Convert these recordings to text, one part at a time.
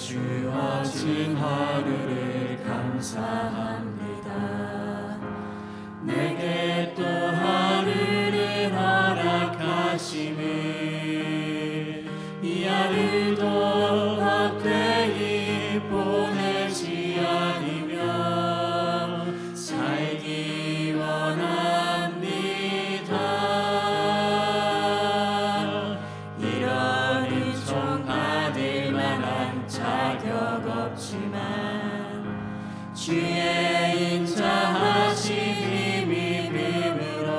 주어진 하루를 감사합니다. 내게 또 하루를 허락하심을 이 하루도 헛되이 보내지 않으며 살기 원합니다. 이런 은총 받을 만한 자격 없지만 주의 인자하신 힘이 됨으로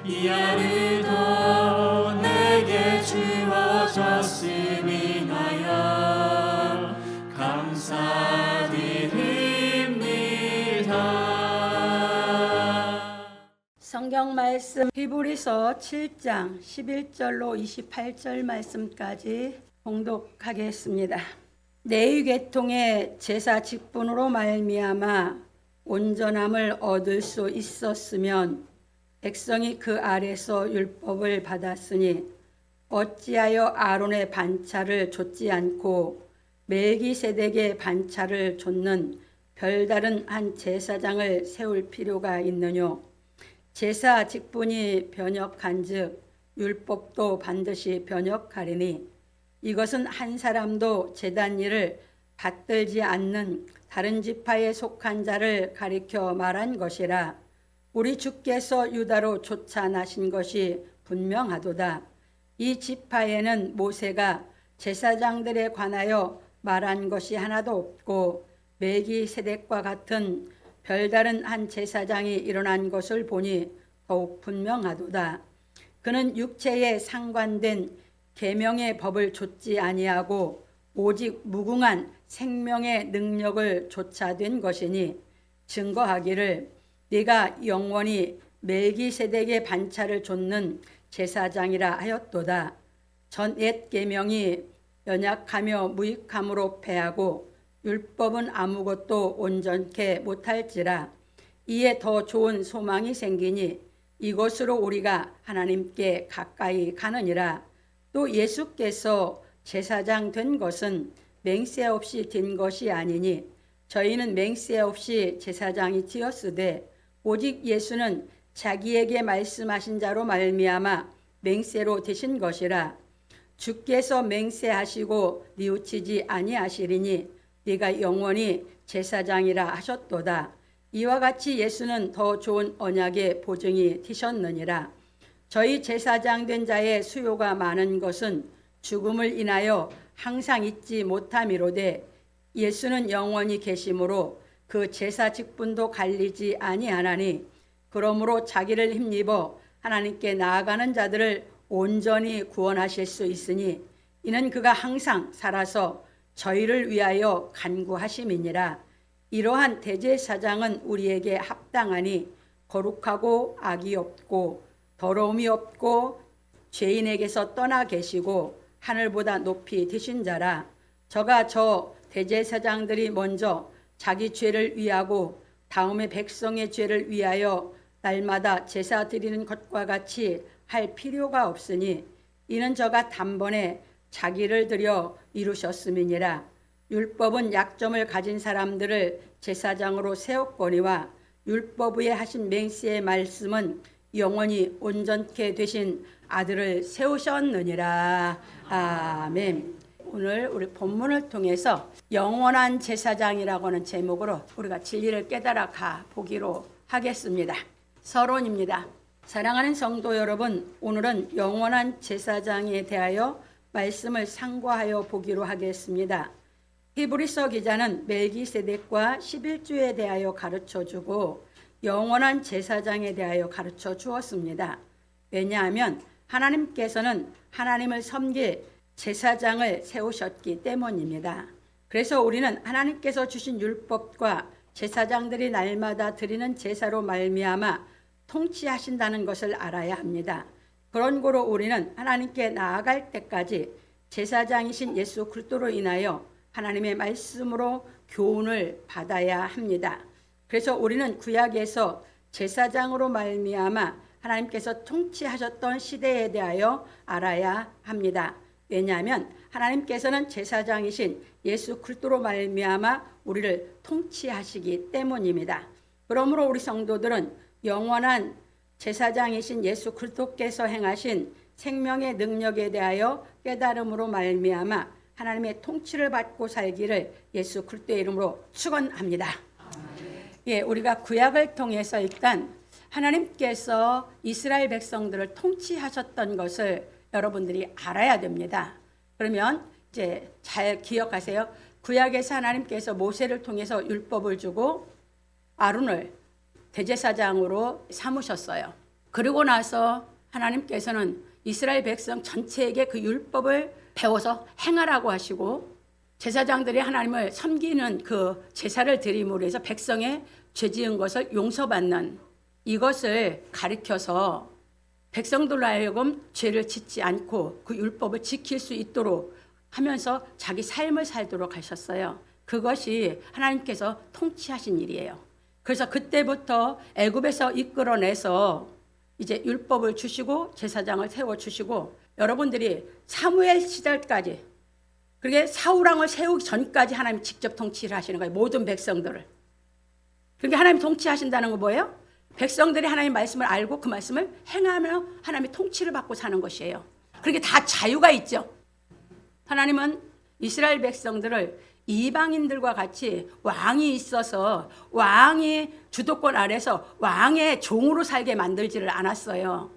이 하루도 내게 주어졌음 인하여 감사드립니다. 성경 말씀 히브리서 7장 11절로 28절 말씀까지 봉독하겠습니다. 레위 계통의 제사 직분으로 말미암아 온전함을 얻을 수 있었으면 백성이 그 아래서 율법을 받았으니 어찌하여 아론의 반차를 좇지 않고 멜기세덱의 반차를 좇는 별다른 한 제사장을 세울 필요가 있느뇨. 제사 직분이 변역한즉 율법도 반드시 변역하리니 이것은 한 사람도 제단 일을 받들지 않는 다른 지파에 속한 자를 가리켜 말한 것이라. 우리 주께서 유다로 쫓아나신 것이 분명하도다. 이 지파에는 모세가 제사장들에 관하여 말한 것이 하나도 없고 멜기세덱과 같은 별다른 한 제사장이 일어난 것을 보니 더욱 분명하도다. 그는 육체에 상관된 계명의 법을 좇지 아니하고 오직 무궁한 생명의 능력을 좇아된 것이니 증거하기를 네가 영원히 멜기세덱의 반차를 좇는 제사장이라 하였도다. 전 옛 계명이 연약하며 무익함으로 패하고 율법은 아무것도 온전케 못할지라. 이에 더 좋은 소망이 생기니 이것으로 우리가 하나님께 가까이 가느니라. 또 예수께서 제사장 된 것은 맹세 없이 된 것이 아니니 저희는 맹세 없이 제사장이 되었으되 오직 예수는 자기에게 말씀하신 자로 말미암아 맹세로 되신 것이라. 주께서 맹세하시고 뉘우치지 아니하시리니 네가 영원히 제사장이라 하셨도다. 이와 같이 예수는 더 좋은 언약의 보증이 되셨느니라. 저희 제사장 된 자의 수요가 많은 것은 죽음을 인하여 항상 잊지 못함이로되 예수는 영원히 계심으로 그 제사 직분도 갈리지 아니하나니 그러므로 자기를 힘입어 하나님께 나아가는 자들을 온전히 구원하실 수 있으니 이는 그가 항상 살아서 저희를 위하여 간구하심이니라. 이러한 대제사장은 우리에게 합당하니 거룩하고 악이 없고 더러움이 없고 죄인에게서 떠나 계시고 하늘보다 높이 되신 자라. 저가 저 대제사장들이 먼저 자기 죄를 위하고 다음에 백성의 죄를 위하여 날마다 제사 드리는 것과 같이 할 필요가 없으니 이는 저가 단번에 자기를 들여 이루셨음이니라. 율법은 약점을 가진 사람들을 제사장으로 세웠거니와 율법 위에 하신 맹세의 말씀은 영원히 온전케 되신 아들을 세우셨느니라. 아멘. 오늘 우리 본문을 통해서 영원한 제사장이라고 하는 제목으로 우리가 진리를 깨달아 가 보기로 하겠습니다. 서론입니다. 사랑하는 성도 여러분, 오늘은 영원한 제사장에 대하여 말씀을 상고하여 보기로 하겠습니다. 히브리서 기자는 멜기세덱과 11조에 대하여 가르쳐주고 영원한 제사장에 대하여 가르쳐 주었습니다. 왜냐하면 하나님께서는 하나님을 섬길 제사장을 세우셨기 때문입니다. 그래서 우리는 하나님께서 주신 율법과 제사장들이 날마다 드리는 제사로 말미암아 통치하신다는 것을 알아야 합니다. 그런 고로 우리는 하나님께 나아갈 때까지 제사장이신 예수 그리스도로 인하여 하나님의 말씀으로 교훈을 받아야 합니다. 그래서 우리는 구약에서 제사장으로 말미암아 하나님께서 통치하셨던 시대에 대하여 알아야 합니다. 왜냐하면 하나님께서는 제사장이신 예수 그리스도로 말미암아 우리를 통치하시기 때문입니다. 그러므로 우리 성도들은 영원한 제사장이신 예수 그리스도께서 행하신 생명의 능력에 대하여 깨달음으로 말미암아 하나님의 통치를 받고 살기를 예수 그리스도의 이름으로 축원합니다. 예, 우리가 구약을 통해서 일단 하나님께서 이스라엘 백성들을 통치하셨던 것을 여러분들이 알아야 됩니다. 그러면 이제 잘 기억하세요. 구약에서 하나님께서 모세를 통해서 율법을 주고 아론을 대제사장으로 삼으셨어요. 그리고 나서 하나님께서는 이스라엘 백성 전체에게 그 율법을 배워서 행하라고 하시고 제사장들이 하나님을 섬기는 그 제사를 드림으로 해서 백성의 죄 지은 것을 용서받는 이것을 가르쳐서 백성들로 하여금 죄를 짓지 않고 그 율법을 지킬 수 있도록 하면서 자기 삶을 살도록 하셨어요. 그것이 하나님께서 통치하신 일이에요. 그래서 그때부터 애굽에서 이끌어내서 이제 율법을 주시고 제사장을 세워주시고 여러분들이 사무엘 시절까지 그렇게 사울왕을 세우기 전까지 하나님 직접 통치를 하시는 거예요. 모든 백성들을. 그러니까 하나님 통치하신다는 건 뭐예요? 백성들이 하나님 말씀을 알고 그 말씀을 행하며 하나님의 통치를 받고 사는 것이에요. 그렇게 다 자유가 있죠. 하나님은 이스라엘 백성들을 이방인들과 같이 왕이 있어서 왕이 주도권 아래서 왕의 종으로 살게 만들지를 않았어요.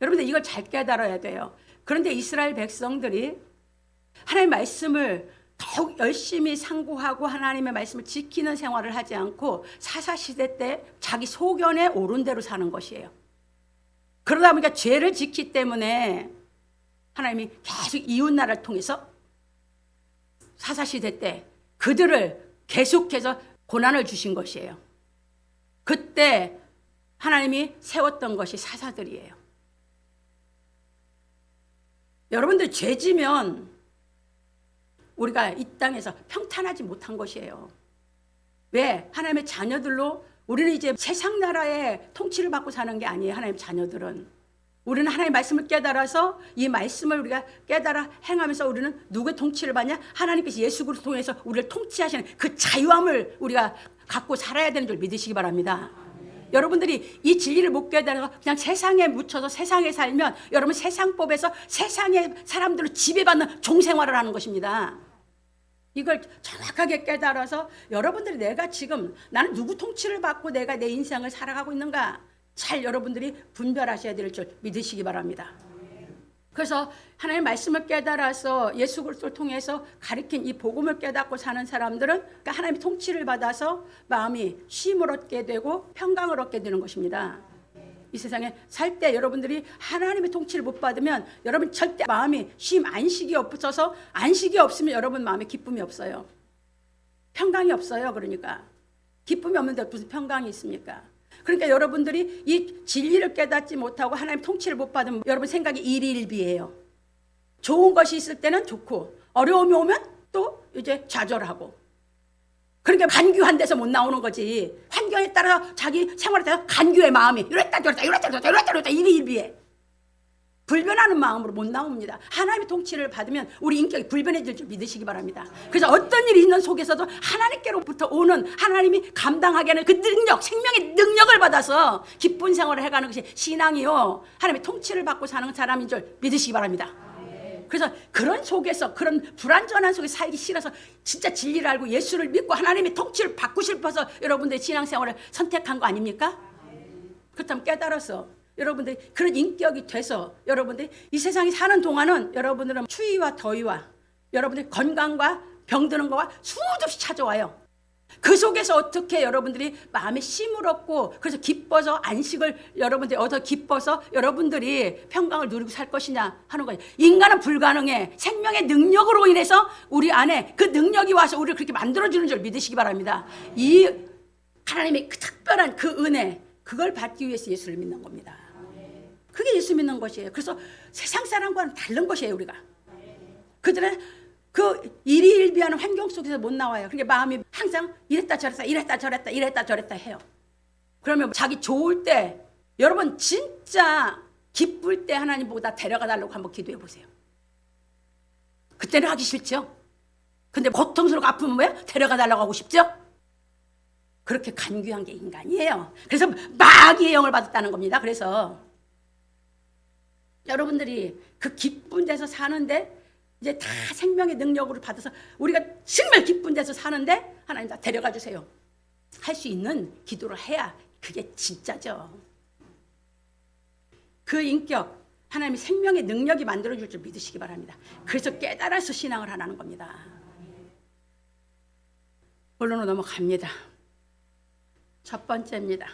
여러분들 이걸 잘 깨달아야 돼요. 그런데 이스라엘 백성들이 하나님의 말씀을 더욱 열심히 상고하고 하나님의 말씀을 지키는 생활을 하지 않고 사사시대 때 자기 소견에 옳은 대로 사는 것이에요. 그러다 보니까 죄를 짓기 때문에 하나님이 계속 이웃나라를 통해서 사사시대 때 그들을 계속해서 고난을 주신 것이에요. 그때 하나님이 세웠던 것이 사사들이에요. 여러분들 죄 지면 우리가 이 땅에서 평탄하지 못한 것이에요. 왜? 하나님의 자녀들로 우리는 이제 세상 나라의 통치를 받고 사는 게 아니에요. 하나님의 자녀들은. 우리는 하나님의 말씀을 깨달아서 이 말씀을 우리가 깨달아 행하면서 우리는 누구의 통치를 받냐? 하나님께서 예수 그리스도를 통해서 우리를 통치하시는 그 자유함을 우리가 갖고 살아야 되는 줄 믿으시기 바랍니다. 여러분들이 이 진리를 못 깨달아서 그냥 세상에 묻혀서 세상에 살면 여러분 세상법에서 세상의 사람들로 지배받는 종생활을 하는 것입니다. 이걸 정확하게 깨달아서 여러분들이 내가 지금 나는 누구 통치를 받고 내가 내 인생을 살아가고 있는가 잘 여러분들이 분별하셔야 될 줄 믿으시기 바랍니다. 그래서 하나님의 말씀을 깨달아서 예수 그리스도를 통해서 가르친 이 복음을 깨닫고 사는 사람들은 그러니까 하나님의 통치를 받아서 마음이 쉼을 얻게 되고 평강을 얻게 되는 것입니다. 이 세상에 살 때 여러분들이 하나님의 통치를 못 받으면 여러분 절대 마음이 쉼 안식이 없어서 안식이 없으면 여러분 마음에 기쁨이 없어요. 평강이 없어요. 그러니까 기쁨이 없는데 무슨 평강이 있습니까? 그러니까 여러분들이 이 진리를 깨닫지 못하고 하나님 통치를 못 받으면 여러분 생각이 일희일비예요. 좋은 것이 있을 때는 좋고 어려움이 오면 또 이제 좌절하고 그러니까 간교한 데서 못 나오는 거지. 환경에 따라 자기 생활에 따라 간교의 마음이 이랬다 저랬다 이랬다 저랬다 이랬다 저랬다 일희일비해. 불변하는 마음으로 못 나옵니다. 하나님의 통치를 받으면 우리 인격이 불변해질 줄 믿으시기 바랍니다. 그래서 어떤 일이 있는 속에서도 하나님께로부터 오는 하나님이 감당하게 하는 그 능력, 생명의 능력을 받아서 기쁜 생활을 해가는 것이 신앙이요. 하나님의 통치를 받고 사는 사람인 줄 믿으시기 바랍니다. 그래서 그런 속에서 그런 불완전한 속에 살기 싫어서 진짜 진리를 알고 예수를 믿고 하나님의 통치를 받고 싶어서 여러분들의 신앙생활을 선택한 거 아닙니까? 그렇다면 깨달아서 여러분들이 그런 인격이 돼서 여러분들이 이 세상에 사는 동안은 여러분들은 추위와 더위와 여러분들이 건강과 병드는 거와 수도 없이 찾아와요. 그 속에서 어떻게 여러분들이 마음에 쉼을 얻고 그래서 기뻐서 안식을 여러분들이 얻어 기뻐서 여러분들이 평강을 누리고 살 것이냐 하는 거예요. 인간은 불가능해. 생명의 능력으로 인해서 우리 안에 그 능력이 와서 우리를 그렇게 만들어주는 줄 믿으시기 바랍니다. 이 하나님의 그 특별한 그 은혜 그걸 받기 위해서 예수를 믿는 겁니다. 그게 예수 믿는 것이에요. 그래서 세상 사람과는 다른 것이에요. 우리가 그들은 그 일희일비하는 환경 속에서 못 나와요. 그러니까 마음이 항상 이랬다 저랬다 이랬다 저랬다 이랬다 저랬다 해요. 그러면 자기 좋을 때 여러분 진짜 기쁠 때 하나님 보고 나 데려가 달라고 한번 기도해 보세요. 그때는 하기 싫죠. 근데 고통스럽고 아프면 뭐야? 데려가 달라고 하고 싶죠? 그렇게 간귀한 게 인간이에요. 그래서 마귀의 영을 받았다는 겁니다. 그래서 여러분들이 그 기쁜 데서 사는데 이제 다 생명의 능력으로 받아서 우리가 정말 기쁜 데서 사는데 하나님 다 데려가 주세요. 할 수 있는 기도를 해야 그게 진짜죠. 그 인격 하나님이 생명의 능력이 만들어줄 줄 믿으시기 바랍니다. 그래서 깨달아서 신앙을 하라는 겁니다. 본론으로 넘어갑니다. 첫 번째입니다.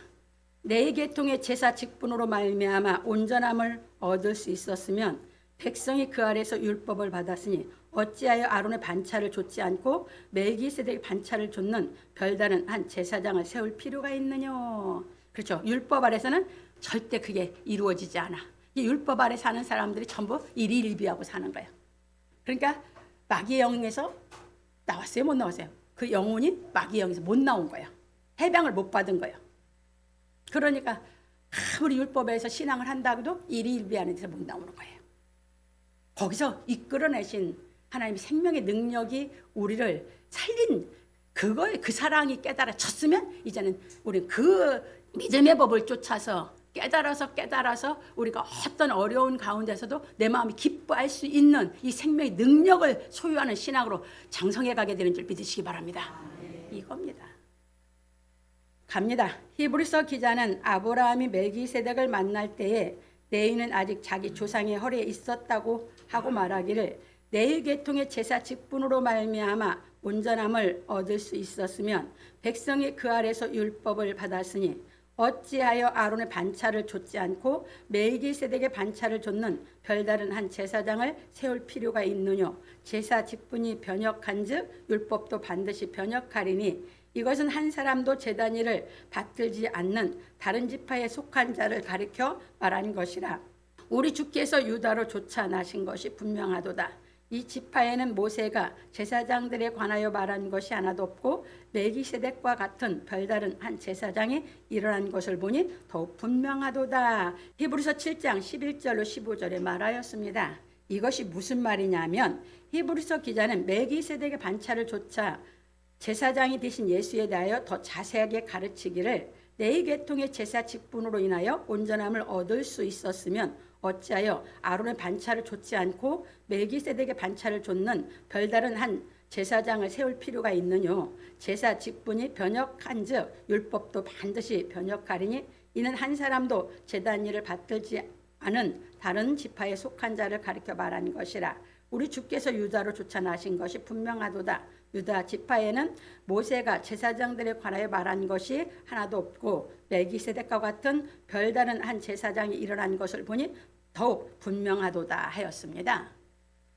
네 계통의 제사 직분으로 말미암아 온전함을 얻을 수 있었으면 백성이 그 아래서 율법을 받았으니 어찌하여 아론의 반차를 좇지 않고 멜기세덱의 반차를 좇는 별다른 한 제사장을 세울 필요가 있느냐. 그렇죠. 율법 아래서는 절대 그게 이루어지지 않아. 이 율법 아래 사는 사람들이 전부 일희일비하고 사는 거예요. 그러니까 마귀의 영에서 나왔어요? 못 나왔어요? 그 영혼이 마귀의 영에서 못 나온 거예요. 해방을 못 받은 거예요. 그러니까 아무리 율법에서 신앙을 한다고도 일희일비하는 데서 못 나오는 거예요. 거기서 이끌어내신 하나님의 생명의 능력이 우리를 살린 그거에 그 사랑이 깨달아졌으면 이제는 우리는 그 믿음의 법을 쫓아서 깨달아서 우리가 어떤 어려운 가운데서도 내 마음이 기뻐할 수 있는 이 생명의 능력을 소유하는 신앙으로 장성해 가게 되는 줄 믿으시기 바랍니다. 이겁니다. 갑니다. 히브리서 기자는 아브라함이 멜기세덱을 만날 때에 레위는 아직 자기 조상의 허리에 있었다고 하고 말하기를 레위 계통의 제사 직분으로 말미암아 온전함을 얻을 수 있었으면 백성이 그 아래서 율법을 받았으니 어찌하여 아론의 반차를 좇지 않고 멜기세덱의 반차를 좇는 별다른 한 제사장을 세울 필요가 있느냐. 제사 직분이 변역한즉 율법도 반드시 변역하리니 이것은 한 사람도 제단 일을 받들지 않는 다른 지파에 속한 자를 가리켜 말한 것이라. 우리 주께서 유다로 쫓아나신 것이 분명하도다. 이 지파에는 모세가 제사장들에 관하여 말한 것이 하나도 없고 멜기세덱과 같은 별다른 한 제사장이 일어난 것을 보니 더욱 분명하도다. 히브리서 7장 11절로 15절에 말하였습니다. 이것이 무슨 말이냐면 히브리서 기자는 멜기세덱의 반차를 좇아 제사장이 되신 예수에 대하여 더 자세하게 가르치기를 네 계통의 제사 직분으로 인하여 온전함을 얻을 수 있었으면 어찌하여 아론의 반차를 좇지 않고 멜기세덱의 반차를 좇는 별다른 한 제사장을 세울 필요가 있느뇨. 제사 직분이 변역한즉 율법도 반드시 변역하리니 이는 한 사람도 제단 일을 받들지 않은 다른 지파에 속한 자를 가리켜 말한 것이라. 우리 주께서 유다로 쫓아나신 것이 분명하도다. 유다 지파에는 모세가 제사장들에 관하여 말한 것이 하나도 없고 멜기세덱과 같은 별다른 한 제사장이 일어난 것을 보니 더욱 분명하도다 하였습니다.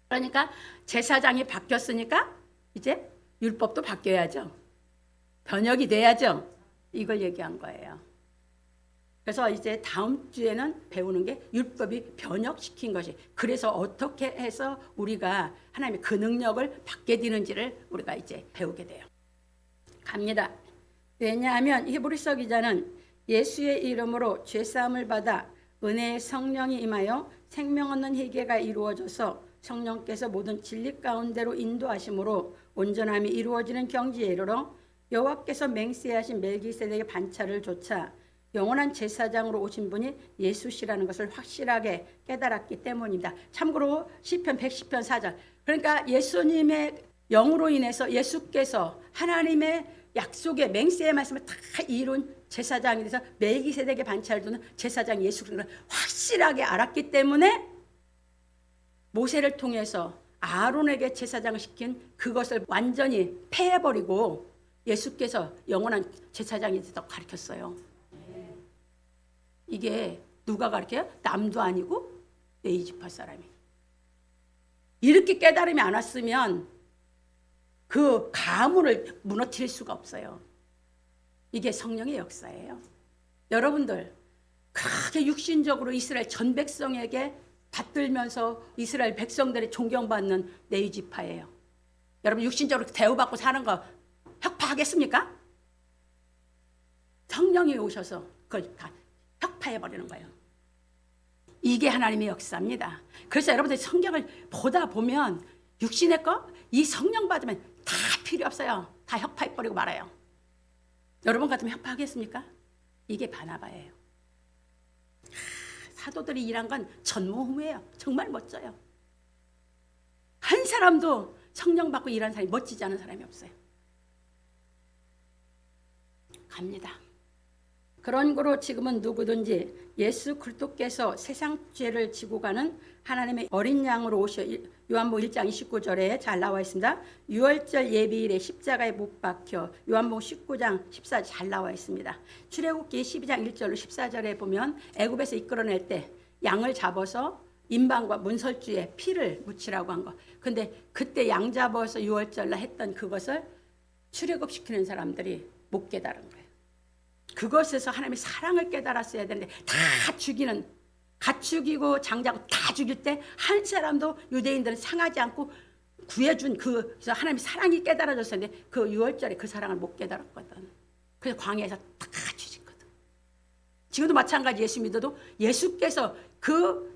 그러니까 제사장이 바뀌었으니까 이제 율법도 바뀌어야죠. 변혁이 돼야죠. 이걸 얘기한 거예요. 그래서 이제 다음 주에는 배우는 게 율법이 변혁시킨 것이, 그래서 어떻게 해서 우리가 하나님의 그 능력을 받게 되는지를 우리가 이제 배우게 돼요. 갑니다. 왜냐하면 히브리서 기자는 예수의 이름으로 죄사함을 받아 은혜의 성령이 임하여 생명 얻는 회개가 이루어져서 성령께서 모든 진리 가운데로 인도하심으로 온전함이 이루어지는 경지에 이르러 여호와께서 맹세하신 멜기세덱의 반차를 좇아 영원한 제사장으로 오신 분이 예수시라는 것을 확실하게 깨달았기 때문입니다. 참고로 시편 110편 4절, 그러니까 예수님의 영으로 인해서 예수께서 하나님의 약속의 맹세의 말씀을 다 이룬 제사장이 돼서 멜기세덱의 반차를 두는 제사장 예수 그리스도를 확실하게 알았기 때문에 모세를 통해서 아론에게 제사장을 시킨 그것을 완전히 패해버리고 예수께서 영원한 제사장이 되도록 가르쳤어요. 이게 누가 가르쳐요? 남도 아니고 레위 지파 사람이. 이렇게 깨달음이 안 왔으면 그 가문을 무너뜨릴 수가 없어요. 이게 성령의 역사예요. 여러분들 크게 육신적으로 이스라엘 전 백성에게 받들면서 이스라엘 백성들의 존경받는 레위 지파예요. 여러분 육신적으로 대우받고 사는 거 혁파하겠습니까? 성령이 오셔서 그걸 다 혁파해버리는 거예요. 이게 하나님의 역사입니다. 그래서 여러분들이 성경을 보다 보면 육신의 거, 이 성령 받으면 다 필요 없어요. 다 협파해버리고 말아요. 여러분 같으면 협파하겠습니까? 이게 바나바예요. 사도들이 일한 건 전무후무예요. 정말 멋져요. 한 사람도 성령 받고 일하는 사람이 멋지지 않은 사람이 없어요. 갑니다. 그런 거로 지금은 누구든지 예수 그리스도께서 세상 죄를 지고 가는 하나님의 어린 양으로 오셔, 요한복음 1장 29절에 잘 나와 있습니다. 유월절 예비일에 십자가에 못 박혀, 요한복음 19장 14절 잘 나와 있습니다. 출애굽기 12장 1절로 14절에 보면 애굽에서 이끌어낼 때 양을 잡아서 인방과 문설주에 피를 묻히라고 한 거. 근데 그때 양 잡아서 유월절날 했던 그것을 출애굽시키는 사람들이 못 깨달은 거예요. 그것에서 하나님의 사랑을 깨달았어야 되는데 다 죽이는, 갓 죽이고 장자고 다 죽일 때 한 사람도 유대인들은 상하지 않고 구해준 그래서 하나님의 사랑이 깨달아졌었는데 그 유월절에 그 사랑을 못 깨달았거든. 그래서 광야에서 다 죽였거든. 지금도 마찬가지. 예수 믿어도 예수께서 그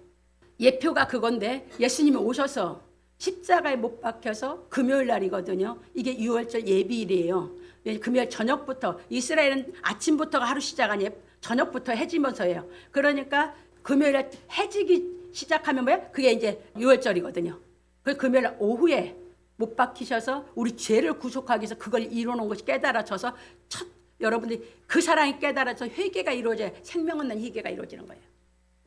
예표가 그건데 예수님이 오셔서 십자가에 못 박혀서 금요일 날이거든요. 이게 유월절 예비일이에요. 금요일 저녁부터, 이스라엘은 아침부터가 하루 시작 아니에요. 저녁부터 해지면서예요. 그러니까 금요일에 해지기 시작하면 뭐예요? 그게 이제 유월절이거든요. 그 금요일 오후에 못 박히셔서 우리 죄를 구속하기 위해서 그걸 이루는 것이 깨달아져서 여러분들이 그 사랑이 깨달아서 회개가 이루어져야 생명 얻는 회개가 이루어지는 거예요.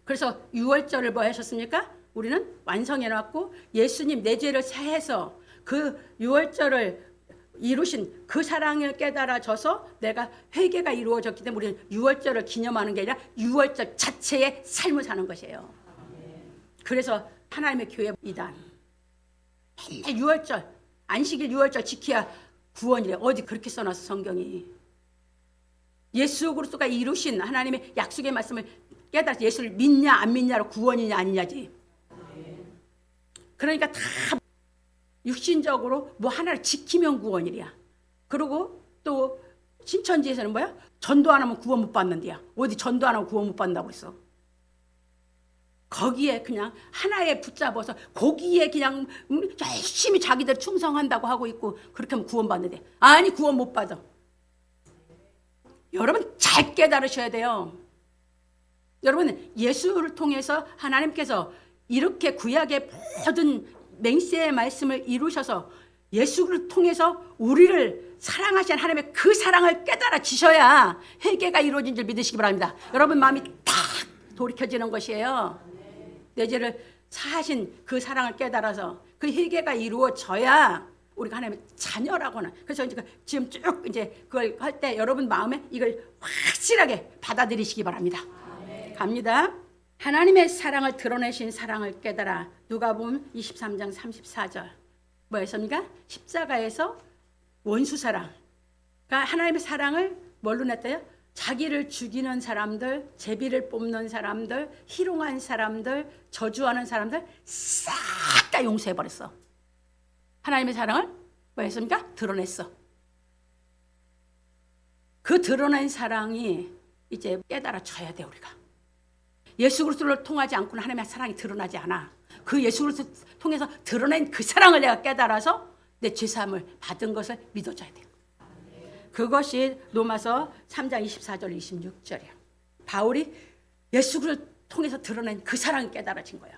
그래서 유월절을 뭐 하셨습니까? 우리는 완성해놨고 예수님 내 죄를 사해서 그 유월절을 이루신 그 사랑을 깨달아져서 내가 회개가 이루어졌기 때문에 우리는 유월절을 기념하는 게 아니라 유월절 자체의 삶을 사는 것이에요. 그래서 하나님의 교회 이단 맨날 유월절, 안식일 유월절 지켜야 구원이래. 어디 그렇게 써놨어 성경이. 예수 그리스도가 이루신 하나님의 약속의 말씀을 깨달아서 예수를 믿냐 안 믿냐로 구원이냐 아니냐지. 그러니까 다 육신적으로 뭐 하나를 지키면 구원이야. 그리고 또 신천지에서는 뭐야? 전도 안 하면 구원 못 받는데야. 어디 전도 안 하면 구원 못 받는다고 했어. 거기에 그냥 하나에 붙잡아서 거기에 그냥 열심히 자기들 충성한다고 하고 있고 그렇게 하면 구원 받는데 아니 구원 못 받아. 여러분 잘 깨달으셔야 돼요. 여러분 예수를 통해서 하나님께서 이렇게 구약의 모든 맹세의 말씀을 이루셔서 예수를 통해서 우리를 사랑하신 하나님의 그 사랑을 깨달아지셔야 회개가 이루어진 줄 믿으시기 바랍니다. 여러분 마음이 딱 돌이켜지는 것이에요. 내 죄를 사하신 그 사랑을 깨달아서 그 회개가 이루어져야 우리가 하나님의 자녀라고는. 그래서 이제 지금 쭉 이제 그걸 할 때 여러분 마음에 이걸 확실하게 받아들이시기 바랍니다. 갑니다. 하나님의 사랑을 드러내신 사랑을 깨달아. 누가복음 23장 34절 뭐였습니까? 십자가에서 원수 사랑. 그러니까 하나님의 사랑을 뭘로 냈대요? 자기를 죽이는 사람들, 제비를 뽑는 사람들, 희롱한 사람들, 저주하는 사람들 싹 다 용서해버렸어. 하나님의 사랑을 뭐였습니까? 드러냈어. 그 드러낸 사랑이 이제 깨달아져야 돼 우리가. 예수 그리스도를 통하지 않고는 하나님의 사랑이 드러나지 않아. 그 예수 그리스도 통해서 드러낸 그 사랑을 내가 깨달아서 내 죄사함을 받은 것을 믿어줘야 돼. 그것이 로마서 3장 24절 26절이야. 바울이 예수 그리스도를 통해서 드러낸 그 사랑이 깨달아진 거야.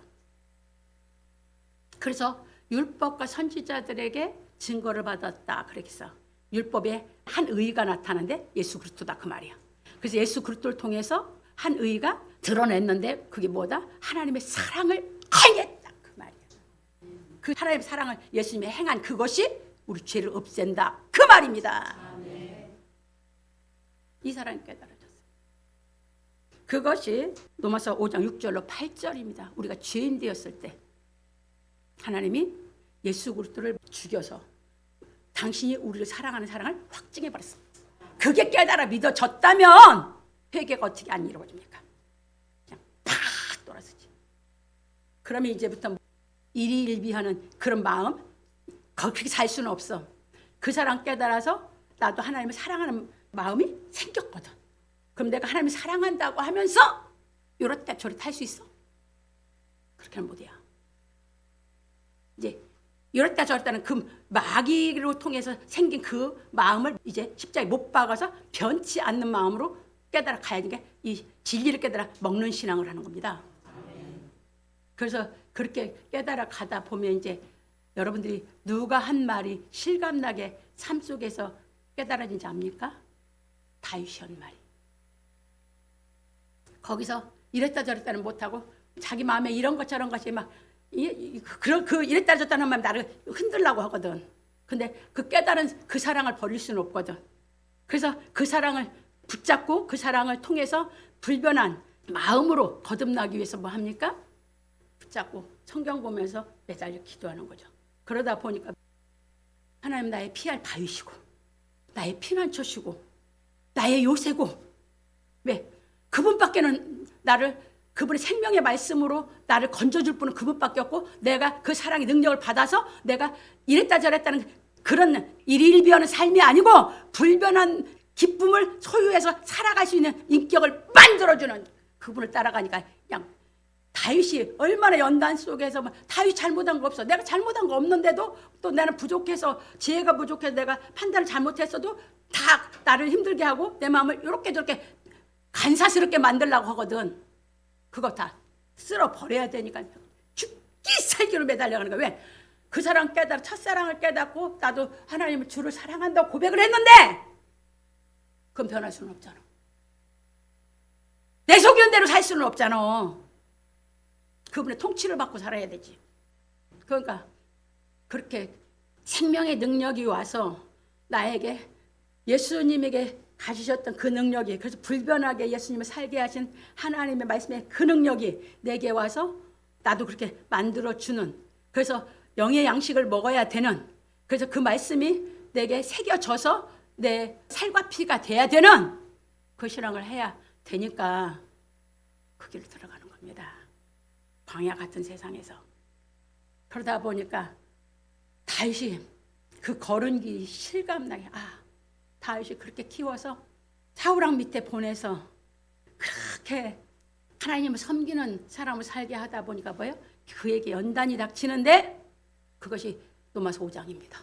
그래서 율법과 선지자들에게 증거를 받았다 그랬어. 율법에 한 의가 나타나는데 예수 그리스도다 그 말이야. 그래서 예수 그리스도를 통해서 한 의가 드러냈는데 그게 뭐다? 하나님의 사랑을 행했다 그 말이야. 그 하나님의 사랑을 예수님이 행한 그것이 우리 죄를 없앤다 그 말입니다. 이 사랑이 깨달아졌어요. 그것이 로마서 5장 6절로 8절입니다. 우리가 죄인 되었을 때 하나님이 예수 그리스도를 죽여서 당신이 우리를 사랑하는 사랑을 확증해버렸어. 그게 깨달아 믿어졌다면 회개가 어떻게 안 이루어집니까? 그냥 팍 돌아서지. 그러면 이제부터 일희일비하는 그런 마음 그렇게 살 수는 없어. 그 사랑 깨달아서 나도 하나님을 사랑하는 마음이 생겼거든. 그럼 내가 하나님을 사랑한다고 하면서 요렇다 저렇다 할 수 있어? 그렇게는 못해요. 이제 이랬다 저랬다는 그 마귀로 통해서 생긴 그 마음을 이제 십자가에 못 박아서 변치 않는 마음으로 깨달아 가야 되는 게 이 진리를 깨달아 먹는 신앙을 하는 겁니다. 그래서 그렇게 깨달아 가다 보면 이제 여러분들이 누가 한 말이 실감나게 삶 속에서 깨달아진지 압니까? 다윗이 한 말이. 거기서 이랬다 저랬다는 못하고 자기 마음에 이런 것 저런 것이 막 이랬다 저랬다 하는 마음이 나를 흔들려고 하거든. 근데 그 깨달은 그 사랑을 버릴 수는 없거든. 그래서 그 사랑을 붙잡고 그 사랑을 통해서 불변한 마음으로 거듭나기 위해서 뭐 합니까? 붙잡고 성경 보면서 매달려 기도하는 거죠. 그러다 보니까 하나님 나의 피할 바위시고 나의 피난처시고 나의 요새고 왜? 그분밖에는 나를 그분의 생명의 말씀으로 나를 건져줄 분은 그분밖에 없고 내가 그 사랑의 능력을 받아서 내가 이랬다 저랬다는 그런 일일비하는 삶이 아니고 불변한 기쁨을 소유해서 살아갈 수 있는 인격을 만들어주는 그분을 따라가니까 그냥 다윗이 얼마나 연단 속에서 다윗 잘못한 거 없어. 내가 잘못한 거 없는데도 또 나는 부족해서 지혜가 부족해서 내가 판단을 잘못했어도 다 나를 힘들게 하고 내 마음을 이렇게 저렇게 간사스럽게 만들려고 하거든. 그거 다 쓸어 버려야 되니까 죽기 살기로 매달려가는 거야. 왜? 그 사랑 깨달아 첫사랑을 깨닫고 나도 하나님을 주를 사랑한다고 고백을 했는데 그건 변할 수는 없잖아. 내 속이는 대로 살 수는 없잖아. 그분의 통치를 받고 살아야 되지. 그러니까 그렇게 생명의 능력이 와서 나에게 예수님에게 가지셨던 그 능력이 그래서 불변하게 예수님을 살게 하신 하나님의 말씀의 그 능력이 내게 와서 나도 그렇게 만들어주는 그래서 영의 양식을 먹어야 되는 그래서 그 말씀이 내게 새겨져서 내 살과 피가 돼야 되는 그 신앙을 해야 되니까 그 길을 들어가는 겁니다. 광야 같은 세상에서. 그러다 보니까 다윗이 그 걸은 길이 실감나게 다윗이 그렇게 키워서 사울왕 밑에 보내서 그렇게 하나님을 섬기는 사람을 살게 하다 보니까 뭐예요? 그에게 연단이 닥치는데 그것이 로마서 5장입니다.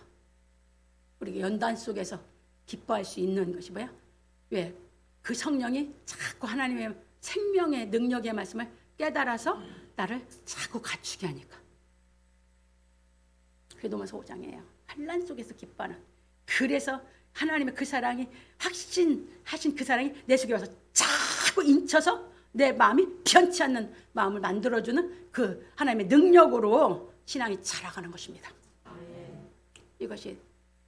우리가 연단 속에서 기뻐할 수 있는 것이 뭐야? 왜? 그 성령이 자꾸 하나님의 생명의 능력의 말씀을 깨달아서 나를 자꾸 갖추게 하니까. 그게 로마서 5장이에요. 환난 속에서 기뻐하는. 그래서 하나님의 그 사랑이 확신하신 그 사랑이 내 속에 와서 자꾸 인쳐서 내 마음이 변치 않는 마음을 만들어주는 그 하나님의 능력으로 신앙이 자라가는 것입니다. 이것이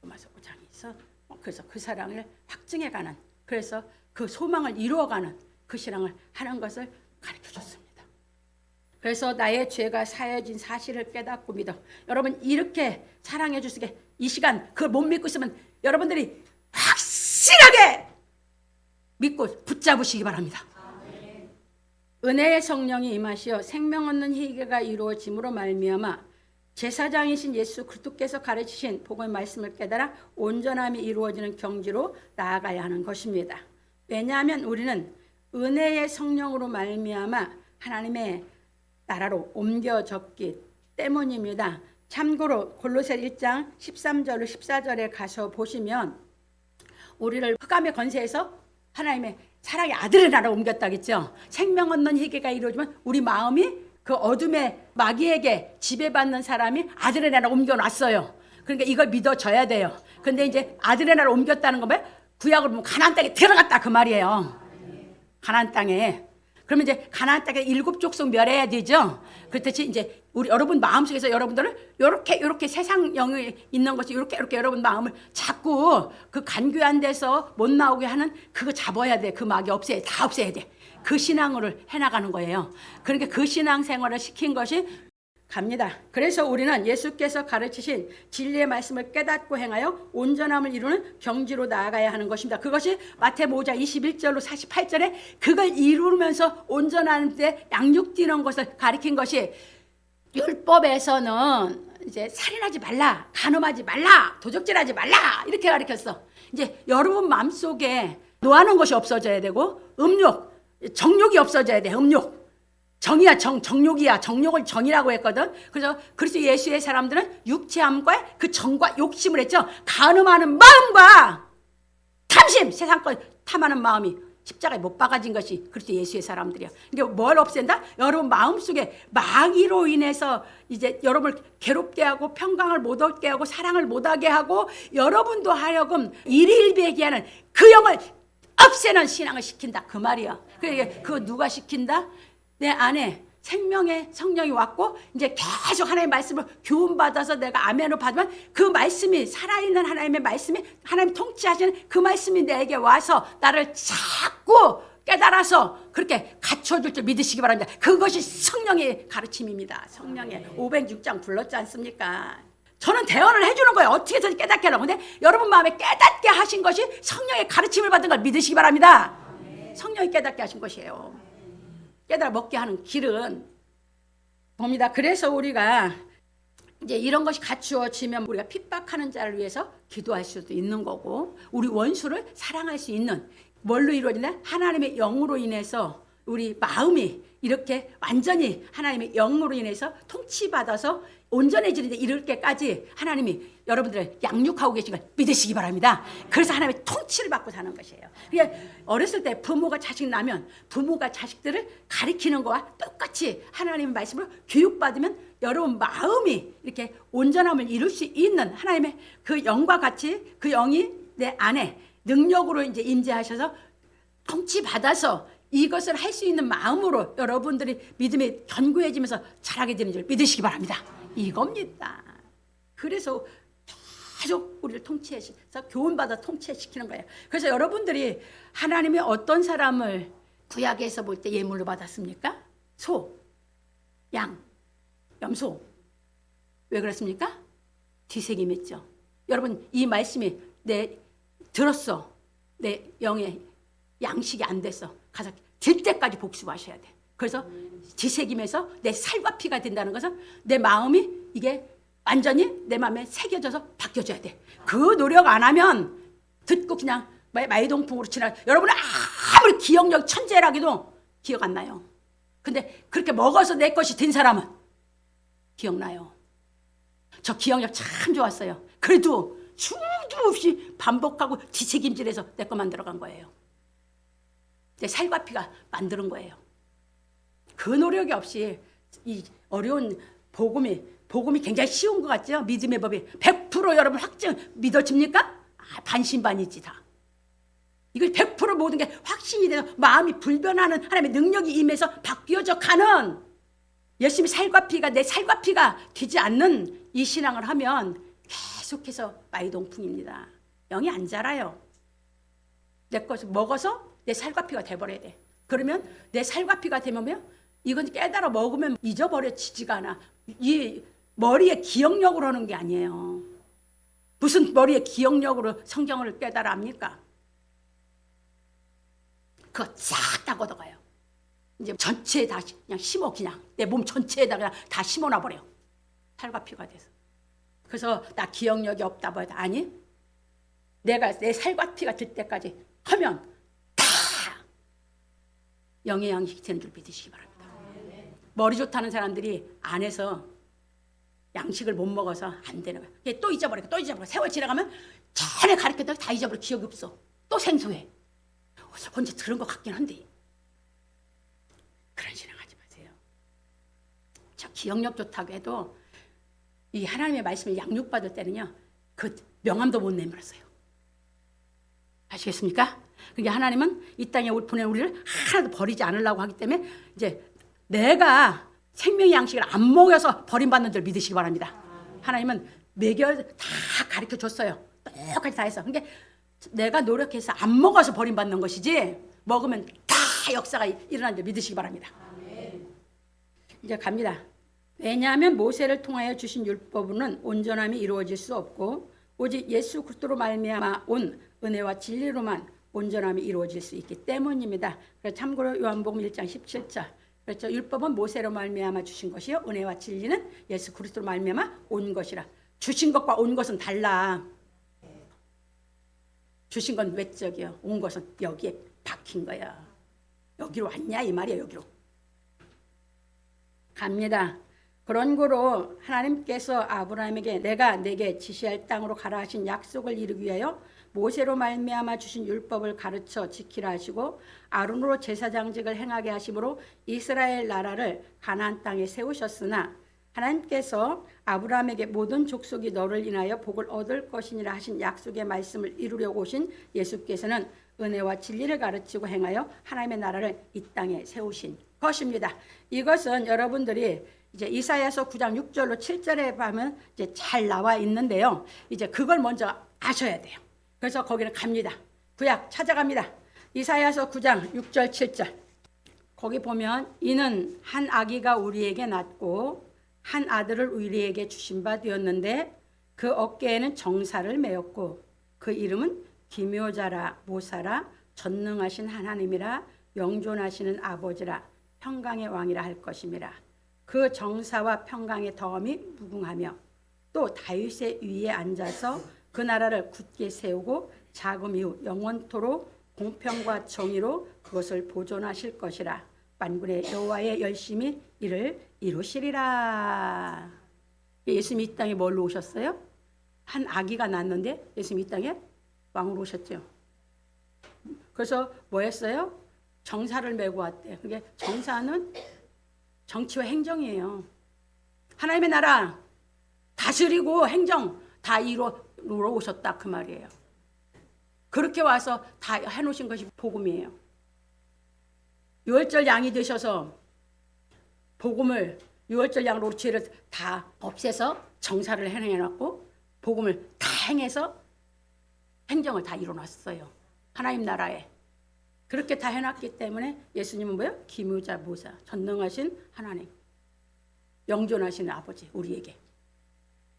로마서 5장에 있어. 그래서 그 사랑을 확증해가는 그래서 그 소망을 이루어가는 그 신앙을 하는 것을 가르쳐줬습니다. 그래서 나의 죄가 사해진 사실을 깨닫고 믿어. 여러분 이렇게 사랑해 주시게 이 시간 그걸 못 믿고 있으면 여러분들이 확실하게 믿고 붙잡으시기 바랍니다. 은혜의 성령이 임하시어 생명 얻는 희게가 이루어짐으로 말미암아 제사장이신 예수 그리스도께서 가르치신 복음의 말씀을 깨달아 온전함이 이루어지는 경지로 나아가야 하는 것입니다. 왜냐하면 우리는 은혜의 성령으로 말미암아 하나님의 나라로 옮겨졌기 때문입니다. 참고로 골로새 1장 13절로 14절에 가서 보시면 우리를 흑암의 권세에서 하나님의 사랑의 아들의 나라로 옮겼다겠죠. 생명 얻는 희게가 이루어지면 우리 마음이 그 어둠의 마귀에게 지배받는 사람이 아들의 나라로 옮겨놨어요. 그러니까 이걸 믿어줘야 돼요. 근데 이제 아들의 나라로 옮겼다는 건 뭐예요? 구약으로 보면 가나안 땅에 들어갔다 그 말이에요. 가나안 땅에. 그러면 이제 가나안 땅에 7족속 멸해야 되죠. 그렇듯이 이제 우리 여러분 마음속에서 여러분들을 요렇게 세상 영에 있는 것이 요렇게 여러분 마음을 자꾸 그 간교한 데서 못 나오게 하는 그거 잡아야 돼. 그 마귀 다 없애야 돼. 그 신앙으로 해나가는 거예요. 그러니까 그 신앙 생활을 시킨 것이 갑니다. 그래서 우리는 예수께서 가르치신 진리의 말씀을 깨닫고 행하여 온전함을 이루는 경지로 나아가야 하는 것입니다. 그것이 마태복음 5장 21절로 48절에 그걸 이루면서 온전한 데 양육 뛰는 것을 가리킨 것이 율법에서는 이제 살인하지 말라, 간음하지 말라, 도적질하지 말라 이렇게 가르쳤어. 이제 여러분 마음속에 노하는 것이 없어져야 되고 정욕이 없어져야 돼. 정이야, 정욕이야. 정욕을 정이라고 했거든. 그래서 그리스도 예수의 사람들은 육체함과 그 정과 욕심을 했죠. 간음하는 마음과 탐심, 세상 것 탐하는 마음이 십자가에 못 박아진 것이 그리스도 예수의 사람들이야. 그러니까 뭘 없앤다? 여러분 마음속에 마귀로 인해서 이제 여러분을 괴롭게 하고 평강을 못 얻게 하고 사랑을 못 하게 하고 여러분도 하여금 일일비하게 하는 그 영을 없애는 신앙을 시킨다. 그 말이야. 그러니까 그거 누가 시킨다? 내 안에 생명의 성령이 왔고 이제 계속 하나님의 말씀을 교훈받아서 내가 아멘을 받으면 그 말씀이 살아있는 하나님의 말씀이 하나님 통치하시는 그 말씀이 내게 와서 나를 자꾸 깨달아서 그렇게 갖춰줄 줄 믿으시기 바랍니다. 그것이 성령의 가르침입니다. 성령의 506장 불렀지 않습니까? 저는 대언을 해주는 거예요. 어떻게 해서 깨닫게 하려고. 근데 여러분 마음에 깨닫게 하신 것이 성령의 가르침을 받은 걸 믿으시기 바랍니다. 성령이 깨닫게 하신 것이에요. 깨달아 먹게 하는 길은 봅니다. 그래서 우리가 이제 이런 것이 갖추어지면 우리가 핍박하는 자를 위해서 기도할 수도 있는 거고 우리 원수를 사랑할 수 있는 뭘로 이루어지냐? 하나님의 영으로 인해서 우리 마음이 이렇게 완전히 하나님의 영으로 인해서 통치받아서 온전해지는데 이를 때까지 하나님이 여러분들을 양육하고 계신 걸 믿으시기 바랍니다. 그래서 하나님의 통치를 받고 사는 것이에요. 그러니까 어렸을 때 부모가 자식 낳으면 부모가 자식들을 가리키는 거와 똑같이 하나님의 말씀으로 교육받으면 여러분 마음이 이렇게 온전함을 이룰 수 있는 하나님의 그 영과 같이 그 영이 내 안에 능력으로 이제 임재하셔서 통치받아서 이것을 할 수 있는 마음으로 여러분들이 믿음이 견고해지면서 자라게 되는 줄 믿으시기 바랍니다. 이겁니다. 그래서 계속 우리를 통치해서 교훈받아 통치시키는 거예요. 그래서 여러분들이 하나님이 어떤 사람을 구약에서 볼 때 예물로 받았습니까? 소, 양, 염소. 왜 그렇습니까? 뒤새김했죠. 여러분 이 말씀이 내 들었어. 내 영의 양식이 안 됐어. 가서 들 때까지 복수하셔야 돼. 그래서 뒤새김에서 내 살과 피가 된다는 것은 내 마음이 이게 완전히 내 마음에 새겨져서 바뀌어져야 돼. 그 노력 안 하면 듣고 그냥 마이동풍으로 지나. 여러분은 아무리 기억력 천재라기도 기억 안 나요. 근데 그렇게 먹어서 내 것이 된 사람은 기억나요. 저 기억력 참 좋았어요. 그래도 수도 없이 반복하고 뒤책임질해서 내 거 만들어간 거예요. 내 살과 피가 만드는 거예요. 그 노력이 없이 이 어려운 복음이 굉장히 쉬운 것 같죠? 믿음의 법이 100% 여러분 확증 믿어집니까? 반신반의지 다. 이걸 100% 모든 게 확신이 돼서 마음이 불변하는 하나님의 능력이 임해서 바뀌어져 가는 열심히 살과 피가 내 살과 피가 되지 않는 이 신앙을 하면 계속해서 마이동풍입니다. 영이 안 자라요. 내 것을 먹어서 내 살과 피가 돼버려야 돼. 그러면 내 살과 피가 되면 이건 깨달아 먹으면 잊어버려지지가 않아. 이 머리에 기억력으로 하는 게 아니에요. 무슨 머리에 기억력으로 성경을 깨달아 합니까? 그거 싹 다 걷어가요. 이제 전체에 다 그냥 심어. 그냥 내 몸 전체에다 그냥 다 심어놔 버려. 살과 피가 돼서. 그래서 나 기억력이 없다 봐야 돼. 아니, 내가 내 살과 피가 들 때까지 하면 다 영의 양식이 되는 줄 믿으시기 바랍니다. 머리 좋다는 사람들이 안에서 양식을 못 먹어서 안 되는 거야. 또 잊어버리고 또 잊어버리고 세월 지나가면 전에 가르쳤다가 다 잊어버리고 기억이 없어. 또 생소해. 언제 들은 것 같긴 한데 그런 신앙하지 마세요. 저 기억력 좋다고 해도 이 하나님의 말씀을 양육받을 때는요 그 명함도 못 내밀었어요. 아시겠습니까? 그러니까 하나님은 이 땅에 보낸 우리를 하나도 버리지 않으려고 하기 때문에 이제 내가 생명의 양식을 안 먹여서 버림받는 줄 믿으시기 바랍니다. 하나님은 매결 다 가르쳐 줬어요. 똑같이 다 했어. 그러니까 내가 노력해서 안 먹어서 버림받는 것이지 먹으면 다 역사가 일어나는 줄 믿으시기 바랍니다. 이제 갑니다. 왜냐하면 모세를 통하여 주신 율법은 온전함이 이루어질 수 없고 오직 예수 그리스도로 말미암아 온 은혜와 진리로만 온전함이 이루어질 수 있기 때문입니다. 참고로 요한복음 1장 17절. 그렇죠. 율법은 모세로 말미암아 주신 것이요 은혜와 진리는 예수 그리스도로 말미암아 온 것이라. 주신 것과 온 것은 달라. 주신 건 외적이요. 온 것은 여기에 박힌 거야. 여기로 왔냐 이 말이야. 여기로. 갑니다. 그런 거로 하나님께서 아브라함에게 내가 내게 지시할 땅으로 가라 하신 약속을 이루기 위하여 모세로 말미암아 주신 율법을 가르쳐 지키라 하시고 아론으로 제사장직을 행하게 하심으로 이스라엘 나라를 가나안 땅에 세우셨으나 하나님께서 아브라함에게 모든 족속이 너를 인하여 복을 얻을 것이니라 하신 약속의 말씀을 이루려고 오신 예수께서는 은혜와 진리를 가르치고 행하여 하나님의 나라를 이 땅에 세우신 것입니다. 이것은 여러분들이 이제 이사야서 9장 6절로 7절에 보면 이제 잘 나와 있는데요. 이제 그걸 먼저 아셔야 돼요. 그래서 거기는 갑니다. 구약 찾아갑니다. 이사야서 9장 6절 7절. 거기 보면 이는 한 아기가 우리에게 낳고 한 아들을 우리에게 주신 바 되었는데 그 어깨에는 정사를 메었고 그 이름은 기묘자라 모사라 전능하신 하나님이라 영존하시는 아버지라 평강의 왕이라 할 것임이라. 그 정사와 평강의 덤이 무궁하며 또 다윗의 위에 앉아서 그 나라를 굳게 세우고 자금 이후 영원토록 공평과 정의로 그것을 보존하실 것이라. 만군의 여호와의 열심히 이를 이루시리라. 예수님이 이 땅에 뭘로 오셨어요? 한 아기가 낳았는데 예수님이 이 땅에 왕으로 오셨죠. 그래서 뭐 했어요? 정사를 메고 왔대. 그게 정사는 정치와 행정이에요. 하나님의 나라 다스리고 행정 다 이루어 오셨다 그 말이에요. 그렇게 와서 다 해놓으신 것이 복음이에요. 유월절 양이 되셔서 복음을 유월절 양으로 죄를 다 없애서 정사를 해내놨고 복음을 다 행해서 행정을 다 이뤄놨어요. 하나님 나라에. 그렇게 다 해놨기 때문에 예수님은 뭐예요? 기묘자 모사, 전능하신 하나님, 영존하신 아버지, 우리에게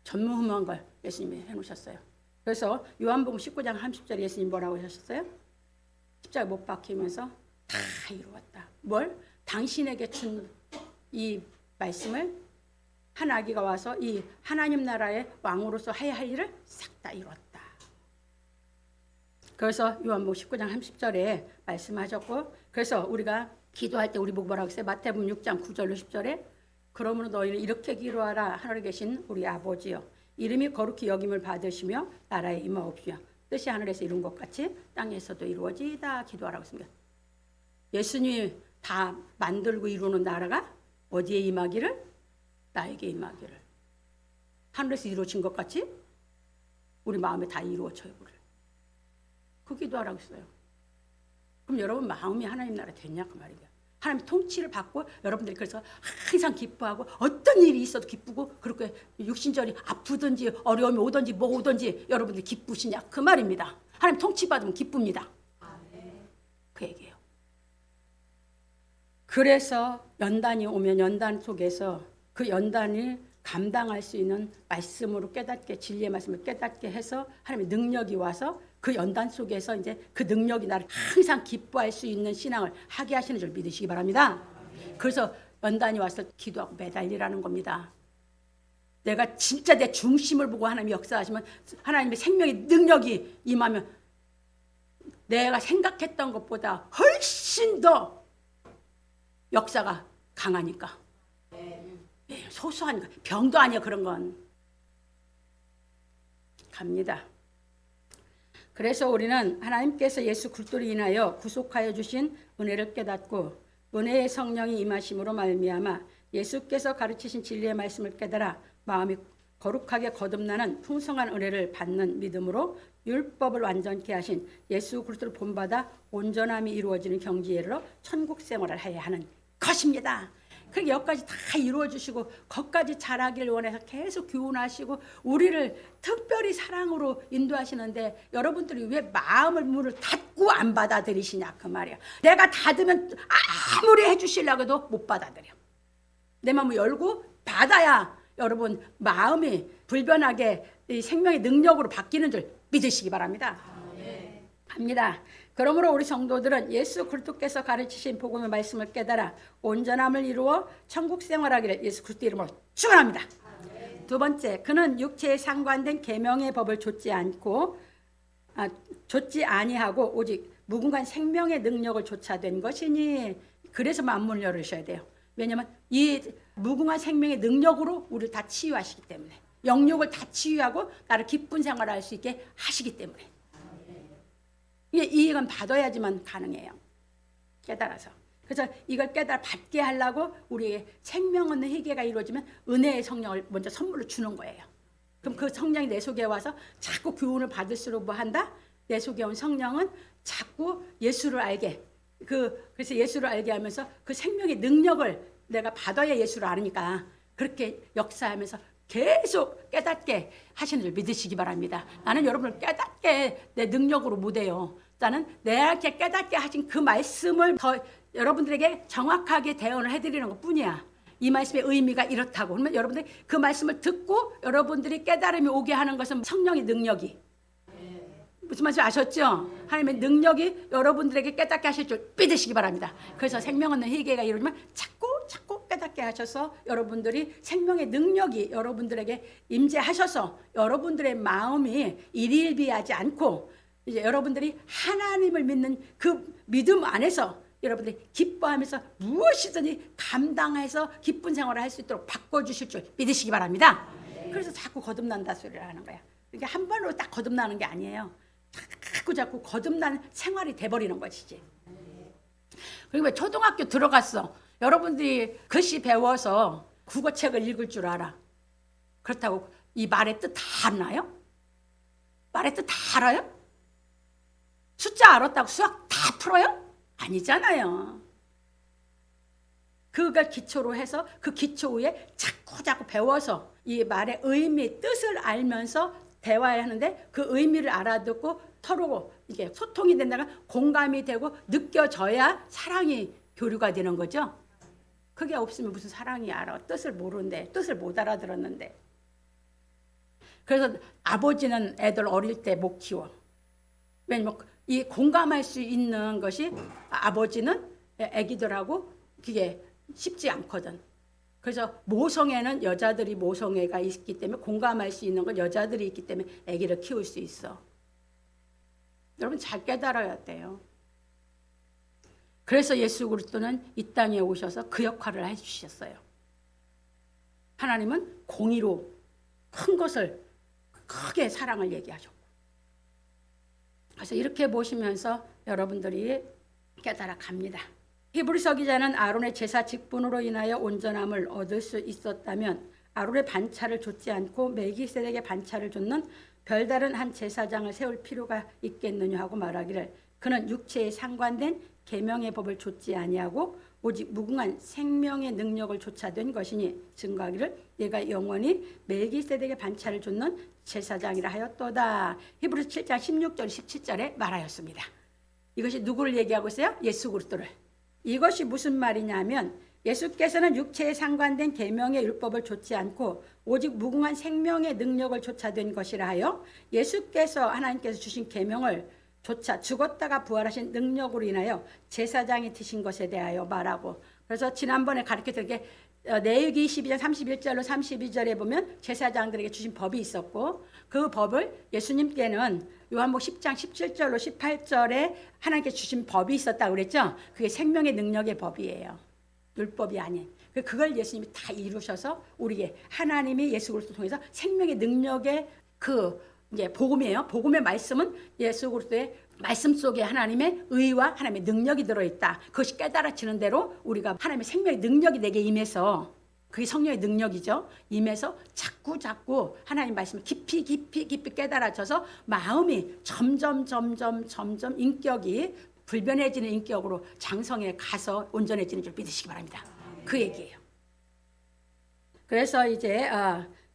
전무후무한 걸 예수님이 해놓으셨어요. 그래서 요한복음 19장 30절에 예수님 뭐라고 하셨어요? 십자가 못 박히면서 다 이루었다. 뭘? 당신에게 준 이 말씀을 한 아기가 와서 이 하나님 나라의 왕으로서 해야 할 일을 싹 다 이루었다. 그래서 요한복음 19장 30절에 말씀하셨고, 그래서 우리가 기도할 때 우리 보고 뭐라고 했어요? 마태복음 6장 9절로 10절에 그러므로 너희는 이렇게 기도하라. 하늘에 계신 우리 아버지여, 이름이 거룩히 여김을 받으시며 나라에 임하옵시며 뜻이 하늘에서 이룬 것 같이 땅에서도 이루어지이다. 기도하라고 했습니다. 예수님이 다 만들고 이루는 나라가 어디에 임하기를? 나에게 임하기를. 하늘에서 이루어진 것 같이 우리 마음에 다 이루어져요. 그 기도하라고 했어요. 그럼 여러분 마음이 하나님 나라 됐냐 그 말이에요. 하나님 통치를 받고 여러분들이 그래서 항상 기뻐하고 어떤 일이 있어도 기쁘고 그렇게 육신절이 아프든지 어려움이 오든지 뭐 오든지 여러분들이 기쁘시냐 그 말입니다. 하나님 통치 받으면 기쁩니다. 그 얘기예요. 그래서 연단이 오면 연단 속에서 그 연단을 감당할 수 있는 말씀으로 깨닫게, 진리의 말씀을 깨닫게 해서 하나님의 능력이 와서 그 연단 속에서 이제 그 능력이 나를 항상 기뻐할 수 있는 신앙을 하게 하시는 줄 믿으시기 바랍니다. 그래서 연단이 와서 기도하고 매달리라는 겁니다. 내가 진짜 내 중심을 보고 하나님이 역사하시면 하나님의 생명의 능력이 임하면 내가 생각했던 것보다 훨씬 더 역사가 강하니까. 소소하니까. 병도 아니야 그런 건. 갑니다. 그래서 우리는 하나님께서 예수 그리스도로 인하여 구속하여 주신 은혜를 깨닫고 은혜의 성령이 임하심으로 말미암아 예수께서 가르치신 진리의 말씀을 깨달아 마음이 거룩하게 거듭나는 풍성한 은혜를 받는 믿음으로 율법을 완전케 하신 예수 그리스도를 본받아 온전함이 이루어지는 경지에 이르러 천국 생활을 해야 하는 것입니다. 그러니까 여기까지 다 이루어주시고 거기까지 잘하길 원해서 계속 교훈하시고 우리를 특별히 사랑으로 인도하시는데 여러분들이 왜 마음을 문을 닫고 안 받아들이시냐 그 말이야. 내가 닫으면 아무리 해주시려고 해도 못 받아들여. 내 마음을 열고 받아야 여러분 마음이 불변하게 이 생명의 능력으로 바뀌는 줄 믿으시기 바랍니다. 합니다. 그러므로 우리 성도들은 예수 그리스도께서 가르치신 복음의 말씀을 깨달아 온전함을 이루어 천국 생활하기를 예수 그리스도 이름으로 축원합니다. 두 번째, 그는 육체에 상관된 계명의 법을 좇지 아니하고 오직 무궁한 생명의 능력을 좇아된 것이니. 그래서 만문을 열으셔야 돼요. 왜냐하면 이 무궁한 생명의 능력으로 우리를 다 치유하시기 때문에, 영육을 다 치유하고 나를 기쁜 생활을 할 수 있게 하시기 때문에. 이건 받아야지만 가능해요. 깨달아서. 그래서 이걸 깨달아 받게 하려고 우리의 생명 없는 회개가 이루어지면 은혜의 성령을 먼저 선물로 주는 거예요. 그럼 그 성령이 내 속에 와서 자꾸 교훈을 받을수록 뭐 한다? 내 속에 온 성령은 자꾸 예수를 알게, 그래서 예수를 알게 하면서 그 생명의 능력을 내가 받아야 예수를 아니까 그렇게 역사하면서 계속 깨닫게 하시는 줄 믿으시기 바랍니다. 나는 여러분을 깨닫게 내 능력으로 못해요. 나는 내게 깨닫게 하신 그 말씀을 더 여러분들에게 정확하게 대언을 해드리는 것 뿐이야. 이 말씀의 의미가 이렇다고. 그러면 여러분들이 그 말씀을 듣고 여러분들이 깨달음이 오게 하는 것은 성령의 능력이. 무슨 말씀 아셨죠? 하나님의 능력이 여러분들에게 깨닫게 하실 줄 믿으시기 바랍니다. 그래서 생명 없는 회개가 이루어지면 자꾸 깨닫게 하셔서 여러분들이 생명의 능력이 여러분들에게 임재하셔서 여러분들의 마음이 일일비하지 않고 이제 여러분들이 하나님을 믿는 그 믿음 안에서 여러분들이 기뻐하면서 무엇이든지 감당해서 기쁜 생활을 할 수 있도록 바꿔주실 줄 믿으시기 바랍니다. 그래서 자꾸 거듭난다 소리를 하는 거야. 이게 한 번으로 딱 거듭나는 게 아니에요. 자꾸 거듭나는 생활이 돼버리는 것이지. 그리고 초등학교 들어갔어. 여러분들이 글씨 배워서 국어책을 읽을 줄 알아. 그렇다고 이 말의 뜻 다 알아요? 말의 뜻 다 알아요? 숫자 알았다고 수학 다 풀어요? 아니잖아요. 그걸 기초로 해서 그 기초 위에 자꾸 배워서 이 말의 의미, 뜻을 알면서 대화해야 하는데 그 의미를 알아듣고 서로 이게 소통이 된다가 공감이 되고 느껴져야 사랑이 교류가 되는 거죠. 그게 없으면 무슨 사랑이 알아. 뜻을 모르는데, 뜻을 못 알아들었는데. 그래서 아버지는 애들 어릴 때 못 키워. 왜냐면 이 공감할 수 있는 것이 아버지는 애기들하고 그게 쉽지 않거든. 그래서 모성애는 여자들이 모성애가 있기 때문에 공감할 수 있는 건 여자들이 있기 때문에 애기를 키울 수 있어. 여러분 잘 깨달아야 돼요. 그래서 예수 그리스도는 이 땅에 오셔서 그 역할을 해주셨어요. 하나님은 공의로 큰 것을 크게 사랑을 얘기하셨고, 그래서 이렇게 보시면서 여러분들이 깨달아 갑니다. 히브리서 기자는 아론의 제사 직분으로 인하여 온전함을 얻을 수 있었다면 아론의 반차를 줬지 않고 멜기세덱의 반차를 줬는 별다른 한 제사장을 세울 필요가 있겠느냐 하고 말하기를, 그는 육체에 상관된 계명의 법을 좇지 아니하고 오직 무궁한 생명의 능력을 좇아된 것이니 증거하기를 내가 영원히 멜기세덱의 반차를 줬는 제사장이라 하였도다. 히브리서 7장 16절 17절에 말하였습니다. 이것이 누구를 얘기하고 있어요? 예수 그리스도를. 이것이 무슨 말이냐면 예수께서는 육체에 상관된 계명의 율법을 좇지 않고 오직 무궁한 생명의 능력을 좇아된 것이라 하여 예수께서 하나님께서 주신 계명을 조차 죽었다가 부활하신 능력으로 인하여 제사장이 되신 것에 대하여 말하고, 그래서 지난번에 가르쳤던 게 레위기 22장 31절로 32절에 보면 제사장들에게 주신 법이 있었고 그 법을 예수님께는 요한복음 10장 17절로 18절에 하나님께 주신 법이 있었다고 그랬죠. 그게 생명의 능력의 법이에요. 율법이 아닌. 그걸 예수님이 다 이루셔서 우리에게 하나님이 예수 그리스도 통해서 생명의 능력의 이제 복음이에요. 복음의 말씀은 예수 그리스도의 말씀 속에 하나님의 의와 하나님의 능력이 들어있다. 그것이 깨달아지는 대로 우리가 하나님의 생명의 능력이 내게 임해서, 그게 성령의 능력이죠. 임해서 자꾸 하나님 말씀을 깊이 깨달아져서 마음이 점점 인격이 불변해지는 인격으로 장성에 가서 온전해지는 줄 믿으시기 바랍니다. 그 얘기예요. 그래서 이제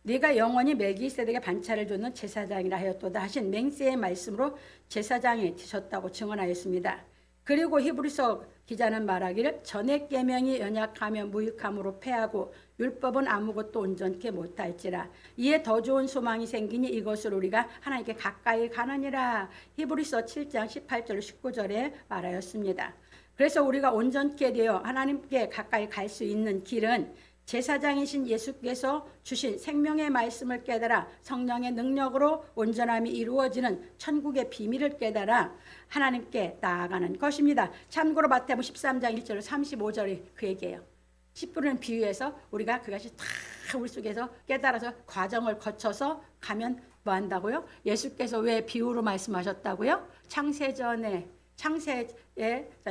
네가 영원히 멜기세덱의 반차를 줬는 제사장이라 하였도다 하신 맹세의 말씀으로 제사장이 되셨다고 증언하였습니다. 그리고 히브리서 기자는 말하기를 전의 계명이 연약하며 무익함으로 패하고 율법은 아무것도 온전케 못할지라 이에 더 좋은 소망이 생기니 이것을 우리가 하나님께 가까이 가느니라. 히브리서 7장 18절 19절에 말하였습니다. 그래서 우리가 온전케 되어 하나님께 가까이 갈 수 있는 길은 제사장이신 예수께서 주신 생명의 말씀을 깨달아 성령의 능력으로 온전함이 이루어지는 천국의 비밀을 깨달아 하나님께 나아가는 것입니다. 참고로 마태복음 13장 1절 35절이 그 얘기예요. 씨 뿌리는 비유에서 우리가 그것이 다 우리 속에서 깨달아서 과정을 거쳐서 가면 뭐 한다고요? 예수께서 왜 비유로 말씀하셨다고요? 창세에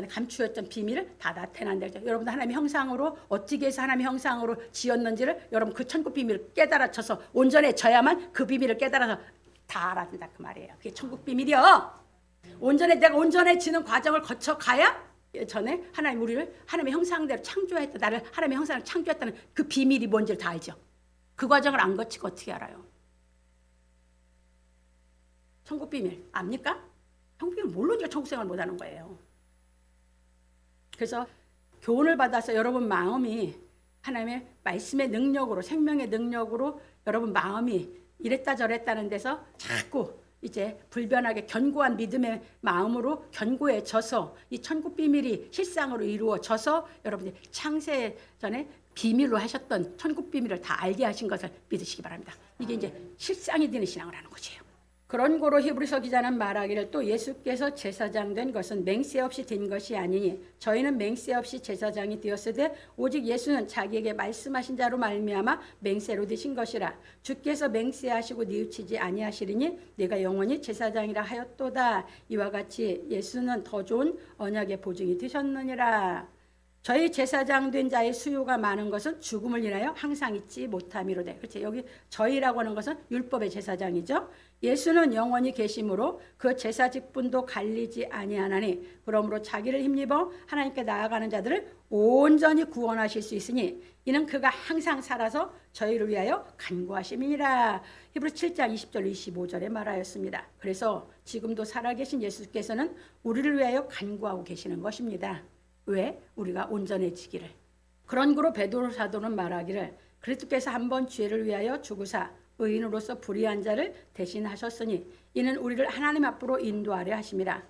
감추었던 비밀을 다 나타낸다. 여러분 하나님의 형상으로 어떻게 해서 하나님의 형상으로 지었는지를 여러분 그 천국 비밀을 깨달아쳐서 온전해져야만 그 비밀을 깨달아서 다 알아준다 그 말이에요. 그게 천국 비밀이요. 내가 온전해지는 과정을 거쳐 가야 전에 하나님 우리를 하나님의 형상대로 창조했다. 나를 하나님의 형상을 창조했다는 그 비밀이 뭔지를 다 알죠. 그 과정을 안 거치고 어떻게 알아요? 천국 비밀 압니까? 천국 비밀 모르니까 천국 생활 못하는 거예요. 그래서 교훈을 받아서 여러분 마음이 하나님의 말씀의 능력으로 생명의 능력으로 여러분 마음이 이랬다 저랬다는 데서 자꾸 이제 불변하게 견고한 믿음의 마음으로 견고해져서 이 천국 비밀이 실상으로 이루어져서 여러분이 창세 전에 비밀로 하셨던 천국 비밀을 다 알게 하신 것을 믿으시기 바랍니다. 이게 이제 실상이 되는 신앙을 하는 것이에요. 그런 고로 히브리서 기자는 말하기를 또 예수께서 제사장 된 것은 맹세 없이 된 것이 아니니 저희는 맹세 없이 제사장이 되었으되 오직 예수는 자기에게 말씀하신 자로 말미암아 맹세로 되신 것이라. 주께서 맹세하시고 뉘우치지 아니하시리니 내가 영원히 제사장이라 하였도다. 이와 같이 예수는 더 좋은 언약의 보증이 되셨느니라. 저희 제사장 된 자의 수요가 많은 것은 죽음을 인하여 항상 잊지 못함이로되. 그렇지. 여기 저희라고 하는 것은 율법의 제사장이죠. 예수는 영원히 계심으로 그 제사 직분도 갈리지 아니하나니 그러므로 자기를 힘입어 하나님께 나아가는 자들을 온전히 구원하실 수 있으니 이는 그가 항상 살아서 저희를 위하여 간구하심이니라. 히브리서 7장 20절 25절에 말하였습니다. 그래서 지금도 살아계신 예수께서는 우리를 위하여 간구하고 계시는 것입니다. 왜? 우리가 온전해지기를. 그런 거로 베드로 사도는 말하기를 그리스도께서 한번 죄를 위하여 죽으사 의인으로서 불의한 자를 대신하셨으니 이는 우리를 하나님 앞으로 인도하려 하심이라.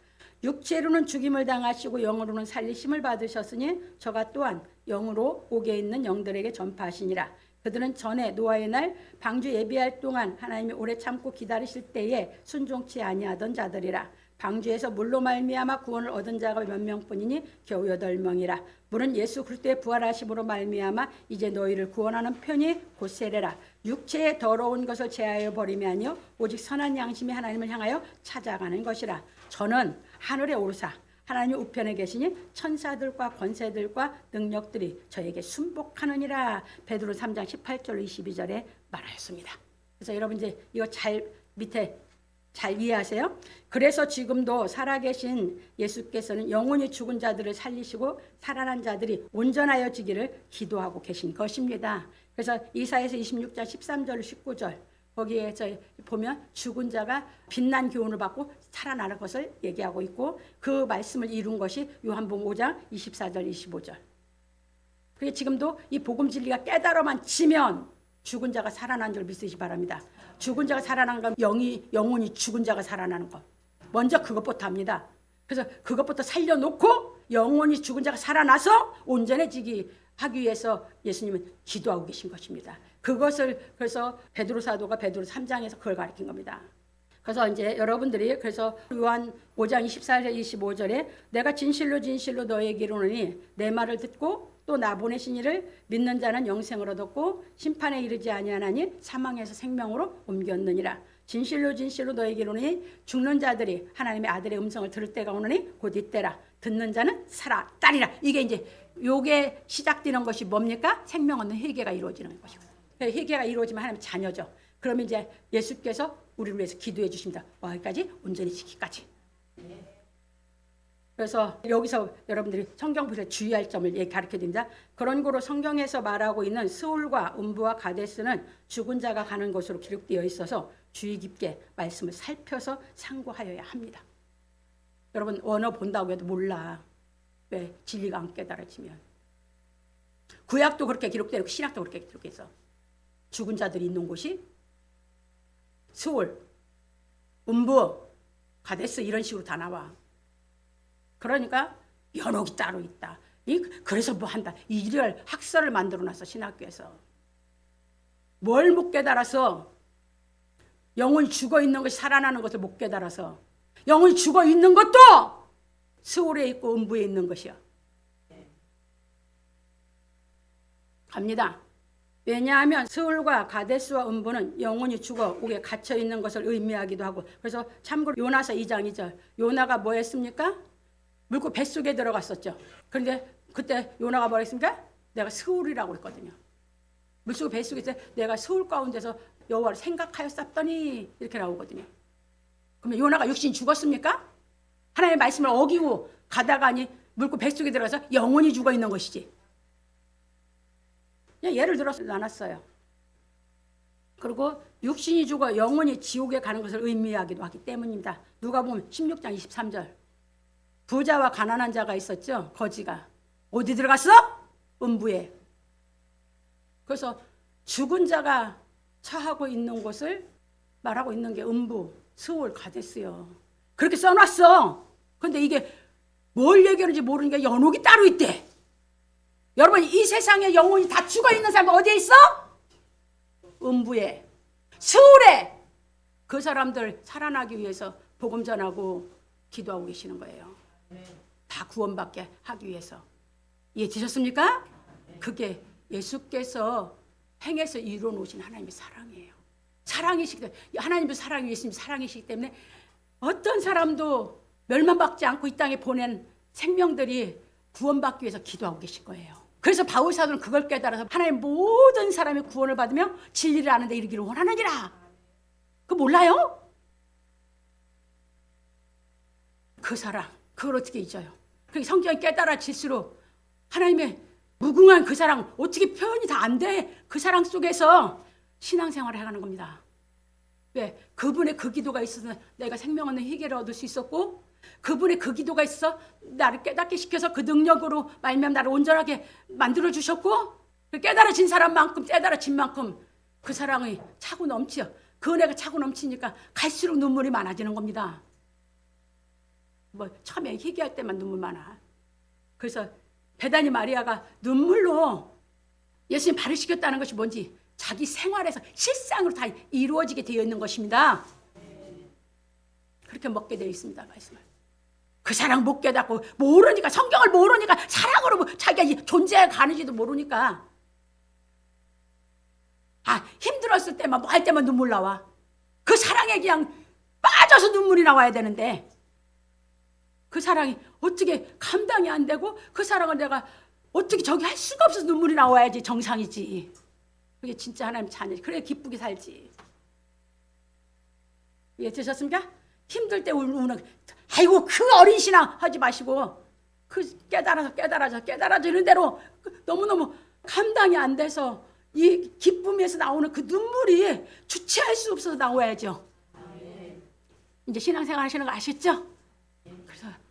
육체로는 죽임을 당하시고 영으로는 살리심을 받으셨으니 저가 또한 영으로 옥에 있는 영들에게 전파하시니라. 그들은 전에 노아의 날 방주 예비할 동안 하나님이 오래 참고 기다리실 때에 순종치 아니하던 자들이라. 방주에서 물로 말미암아 구원을 얻은 자가 몇 명뿐이니 겨우 8명이라. 물은 예수 그리스도의 부활하심으로 말미암아 이제 너희를 구원하는 편이 곧 세례라. 육체의 더러운 것을 제하여 버림이 아니요 오직 선한 양심이 하나님을 향하여 찾아가는 것이라. 저는 하늘에 오르사 하나님 우편에 계시니 천사들과 권세들과 능력들이 저에게 순복하느니라. 베드로 3장 18절 22절에 말하였습니다. 그래서 여러분 이제 이거 밑에 잘 이해하세요? 그래서 지금도 살아계신 예수께서는 영원히 죽은 자들을 살리시고 살아난 자들이 온전하여지기를 기도하고 계신 것입니다. 그래서 이사야서 26장 13절 19절 거기에 보면 죽은 자가 빛난 교훈을 받고 살아나는 것을 얘기하고 있고 그 말씀을 이룬 것이 요한복음 5장 24절 25절. 그게 지금도 이 복음 진리가 깨달아만 지면 죽은 자가 살아난 줄 믿으시기 바랍니다. 죽은 자가 살아나는 건 영혼이 죽은 자가 살아나는 것. 먼저 그것부터 합니다. 그래서 그것부터 살려놓고 영혼이 죽은 자가 살아나서 온전해지기 하기 위해서 예수님은 기도하고 계신 것입니다. 그것을 그래서 베드로 사도가 베드로 3장에서 그걸 가르친 겁니다. 그래서 이제 여러분들이 그래서 요한 5장 24절 25절에 내가 진실로 진실로 너에게 이르노니 내 말을 듣고 또 나 보내신 이를 믿는 자는 영생을 얻었고 심판에 이르지 아니하나니 사망에서 생명으로 옮겼느니라. 진실로 진실로 너에게 이르노니 죽는 자들이 하나님의 아들의 음성을 들을 때가 오느니 곧 이때라. 듣는 자는 살았다리라. 이게 이제 요게 시작되는 것이 뭡니까? 생명 얻는 회개가 이루어지는 것이고. 회개가 이루어지면 하나님의 자녀죠. 그러면 이제 예수께서 우리를 위해서 기도해 주십니다. 여기까지 온전히 지키기까지. 그래서 여기서 여러분들이 성경 보실 때 주의할 점을 가르쳐 드립니다. 그런 거로 성경에서 말하고 있는 스올과 음부와 가데스는 죽은 자가 가는 곳으로 기록되어 있어서 주의 깊게 말씀을 살펴서 상고하여야 합니다. 여러분 언어 본다고 해도 몰라. 왜? 진리가 안 깨달아지면. 구약도 그렇게 기록되어 있고 신약도 그렇게 기록해서 죽은 자들이 있는 곳이 스올, 음부, 가데스 이런 식으로 다 나와. 그러니까 면옥이 따로 있다. 그래서 뭐 한다. 이를 학설을 만들어놨어 신학교에서. 뭘 못 깨달아서 영혼이 죽어있는 것이 살아나는 것을 못 깨달아서 영혼이 죽어있는 것도 스올에 있고 음부에 있는 것이야. 갑니다. 왜냐하면 스울과 가데스와 음부는 영원히 죽어 옥에 갇혀 있는 것을 의미하기도 하고, 그래서 참고로 요나서 2장 2절, 요나가 뭐 했습니까? 물고 뱃속에 들어갔었죠. 그런데 그때 요나가 뭐라 했습니까? 내가 스울이라고 했거든요. 물속에 뱃속에 있을 때 내가 스울 가운데서 여호와를 생각하였었더니 이렇게 나오거든요. 그러면 요나가 육신이 죽었습니까? 하나님의 말씀을 어기고 가다가니 물고 뱃속에 들어가서 영원히 죽어 있는 것이지. 그냥 예를 들어서 나눴어요. 그리고 육신이 죽어 영원히 지옥에 가는 것을 의미하기도 하기 때문입니다. 누가 보면 16장 23절, 부자와 가난한 자가 있었죠. 거지가 어디 들어갔어? 음부에. 그래서 죽은 자가 처하고 있는 곳을 말하고 있는 게 음부, 스올, 가데스요. 그렇게 써놨어. 근데 이게 뭘 얘기하는지 모르는 게 연옥이 따로 있대. 여러분, 이 세상에 영혼이 다 죽어있는 사람은 어디에 있어? 음부에, 스울에. 그 사람들 살아나기 위해서 복음 전하고 기도하고 계시는 거예요. 다 구원받게 하기 위해서. 이해되셨습니까? 그게 예수께서 행해서 이루어 놓으신 하나님의 사랑이에요. 사랑이시기 때문에, 하나님도 사랑이 있으면 사랑이시기 때문에 어떤 사람도 멸망받지 않고 이 땅에 보낸 생명들이 구원받기 위해서 기도하고 계신 거예요. 그래서 바울 사도는 그걸 깨달아서 하나님 모든 사람이 구원을 받으며 진리를 아는 데 이르기를 원하느니라. 그거 몰라요? 그 사랑, 그걸 어떻게 잊어요? 그게 성경이 깨달아질수록 하나님의 무궁한 그 사랑, 어떻게 표현이 다 안 돼. 그 사랑 속에서 신앙생활을 해가는 겁니다. 왜? 그분의 그 기도가 있어서 내가 생명 없는 희귀를 얻을 수 있었고, 그분의 그 기도가 있어 나를 깨닫게 시켜서 그 능력으로 말미암아 나를 온전하게 만들어 주셨고, 그 깨달아진 사람만큼, 깨달아진 만큼 그 사랑이 차고 넘치요. 그 은혜가 차고 넘치니까 갈수록 눈물이 많아지는 겁니다. 뭐 처음에 희귀할 때만 눈물 많아. 그래서 베다니 마리아가 눈물로 예수님 발을 씻겼다는 것이 뭔지 자기 생활에서 실상으로 다 이루어지게 되어 있는 것입니다. 그렇게 먹게 되어 있습니다. 말씀을. 그 사랑 못 깨닫고 모르니까, 성경을 모르니까, 사랑으로 자기가 존재해 가는지도 모르니까, 힘들었을 때만 뭐 할 때만 눈물 나와. 그 사랑에 그냥 빠져서 눈물이 나와야 되는데 그 사랑이 어떻게 감당이 안 되고, 그 사랑을 내가 어떻게 저기 할 수가 없어서 눈물이 나와야지 정상이지. 그게 진짜 하나님 자녀지. 그래 기쁘게 살지. 이해되셨습니까? 힘들 때 우는, 아이고 그 어린 신앙 하지 마시고, 그 깨달아지는 대로 너무너무 감당이 안 돼서 이 기쁨에서 나오는 그 눈물이 주체할 수 없어서 나와야죠. 이제 신앙생활 하시는 거 아시죠?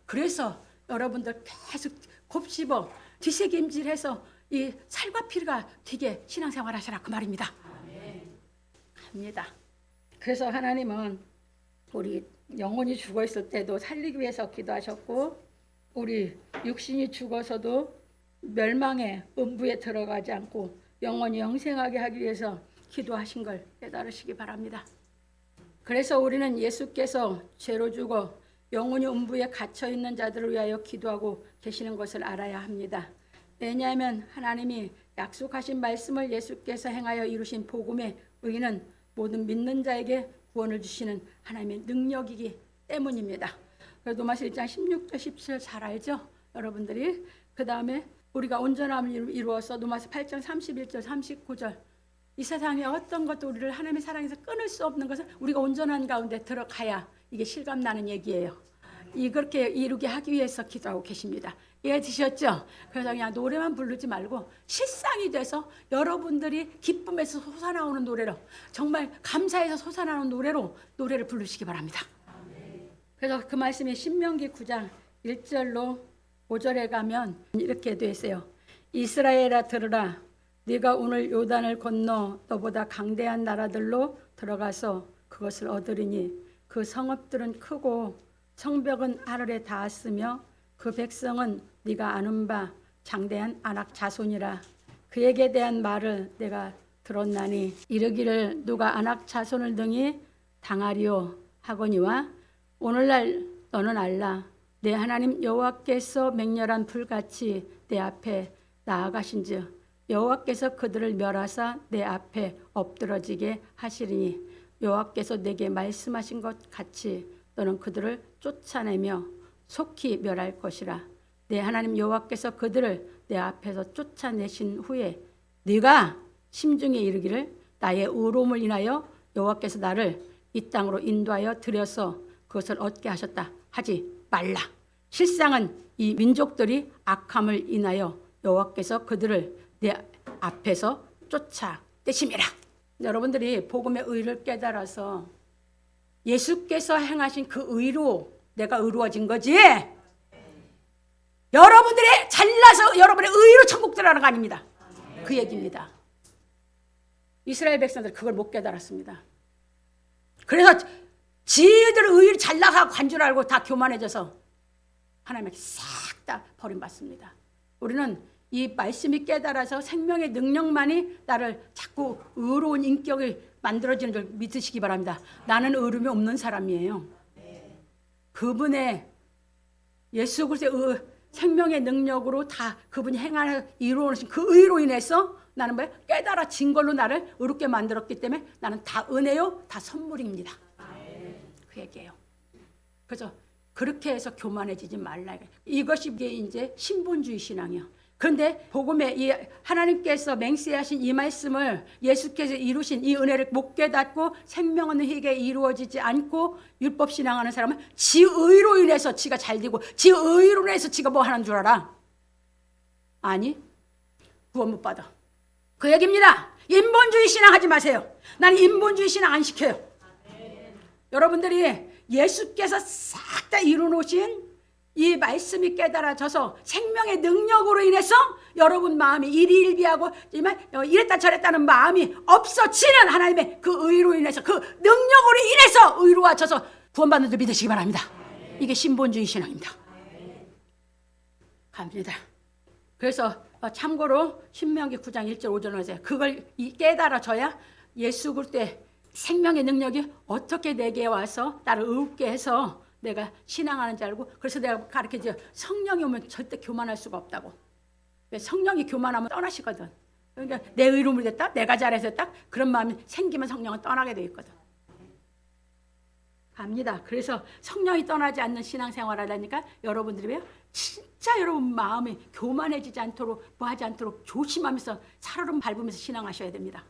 그래서 여러분들 계속 곱씹어 뒤새김질해서 이 살과 피가 되게 신앙생활 하시라 그 말입니다. 갑니다. 그래서 하나님은 우리 영혼이 죽어 있을 때도 살리기 위해서 기도하셨고, 우리 육신이 죽어서도 멸망의 음부에 들어가지 않고 영원히 영생하게 하기 위해서 기도하신 걸 깨달으시기 바랍니다. 그래서 우리는 예수께서 죄로 죽어 영원히 음부에 갇혀 있는 자들을 위하여 기도하고 계시는 것을 알아야 합니다. 왜냐하면 하나님이 약속하신 말씀을 예수께서 행하여 이루신 복음의 의는 모든 믿는 자에게 구원을 주시는 하나님의 능력이기 때문입니다. 로마서 1장 16절 17절 잘 알죠? 여러분들이. 그 다음에 우리가 온전함을 이루어서 로마서 8장 31절 39절, 이 세상에 어떤 것도 우리를 하나님의 사랑에서 끊을 수 없는 것은 우리가 온전한 가운데 들어가야 이게 실감나는 얘기예요. 그렇게 이루게 하기 위해서 기도하고 계십니다. 이해되셨죠? 그래서 그냥 노래만 부르지 말고 실상이 돼서 여러분들이 기쁨에서 솟아나오는 노래로, 정말 감사해서 솟아나오는 노래로 노래를 부르시기 바랍니다. 그래서 그 말씀이 신명기 9장 1절로 5절에 가면 이렇게 되어 있어요. 이스라엘아 들으라. 네가 오늘 요단을 건너 너보다 강대한 나라들로 들어가서 그것을 얻으리니 그 성읍들은 크고 성벽은 하늘에 닿았으며 그 백성은 네가 아는 바 장대한 아낙 자손이라. 그에게 대한 말을 내가 들었나니 이르기를 누가 아낙 자손을 등이 당하리요 하거니와 오늘날 너는 알라. 내 하나님 여호와께서 맹렬한 불같이 내 앞에 나아가신즉 여호와께서 그들을 멸하사 내 앞에 엎드러지게 하시리니 여호와께서 내게 말씀하신 것 같이 너는 그들을 쫓아내며 속히 멸할 것이라. 내 하나님 여호와께서 그들을 내 앞에서 쫓아내신 후에 네가 심중에 이르기를 나의 의로움을 인하여 여호와께서 나를 이 땅으로 인도하여 들여서 그것을 얻게 하셨다 하지 말라. 실상은 이 민족들이 악함을 인하여 여호와께서 그들을 내 앞에서 쫓아내심이라. 여러분들이 복음의 의를 깨달아서 예수께서 행하신 그 의로 내가 의로워진 거지. 여러분들이 잘나서 여러분의 의로 천국 들어가는 거 아닙니다. 그 얘기입니다. 이스라엘 백성들 그걸 못 깨달았습니다. 그래서 지들 의를 잘나가고 간 줄 알고 다 교만해져서 하나님께 싹 다 버림받습니다. 우리는 이 말씀이 깨달아서 생명의 능력만이 나를 자꾸 의로운 인격을 만들어지는 줄 믿으시기 바랍니다. 나는 의로움이 없는 사람이에요. 그분의 예수 그리스도의 생명의 능력으로 다 그분이 행하는 이루어진 그 의로 인해서 나는 뭐예요? 깨달아진 걸로 나를 의롭게 만들었기 때문에 나는 다 은혜요, 다 선물입니다. 그 얘기예요. 그래서 그렇게 해서 교만해지지 말라. 이것이 이제 신본주의 신앙이요. 그런데 복음에 이 하나님께서 맹세하신 이 말씀을 예수께서 이루신 이 은혜를 못 깨닫고 생명 없는 희게 이루어지지 않고 율법 신앙하는 사람은 지 의로 인해서 지가 잘 되고 지 의로 인해서 지가 뭐 하는 줄 알아? 아니, 구원 못 받아. 그 얘기입니다. 인본주의 신앙 하지 마세요. 난 인본주의 신앙 안 시켜요. 여러분들이 예수께서 싹 다 이루어놓으신 이 말씀이 깨달아져서 생명의 능력으로 인해서 여러분 마음이 일희일비하고 이랬다 저랬다는 마음이 없어지는 하나님의 그 의로 인해서 그 능력으로 인해서 의로워져서 구원받는 줄 믿으시기 바랍니다. 이게 신본주의 신앙입니다. 갑니다. 그래서 참고로 신명기 9장 1절 5절 하세요. 그걸 깨달아져야 예수 그리스도의 생명의 능력이 어떻게 내게 와서 나를 의롭게 해서 내가 신앙하는 줄 알고 그래서 내가 가르쳐줘. 성령이 오면 절대 교만할 수가 없다고. 성령이 교만하면 떠나시거든. 그러니까 내 의로움이 됐다, 내가 잘해서 됐다 그런 마음이 생기면 성령은 떠나게 돼 있거든. 갑니다. 그래서 성령이 떠나지 않는 신앙생활 하려니까 여러분들이 왜요? 진짜 여러분 마음이 교만해지지 않도록 뭐 하지 않도록 조심하면서 살얼음 밟으면서 신앙하셔야 됩니다.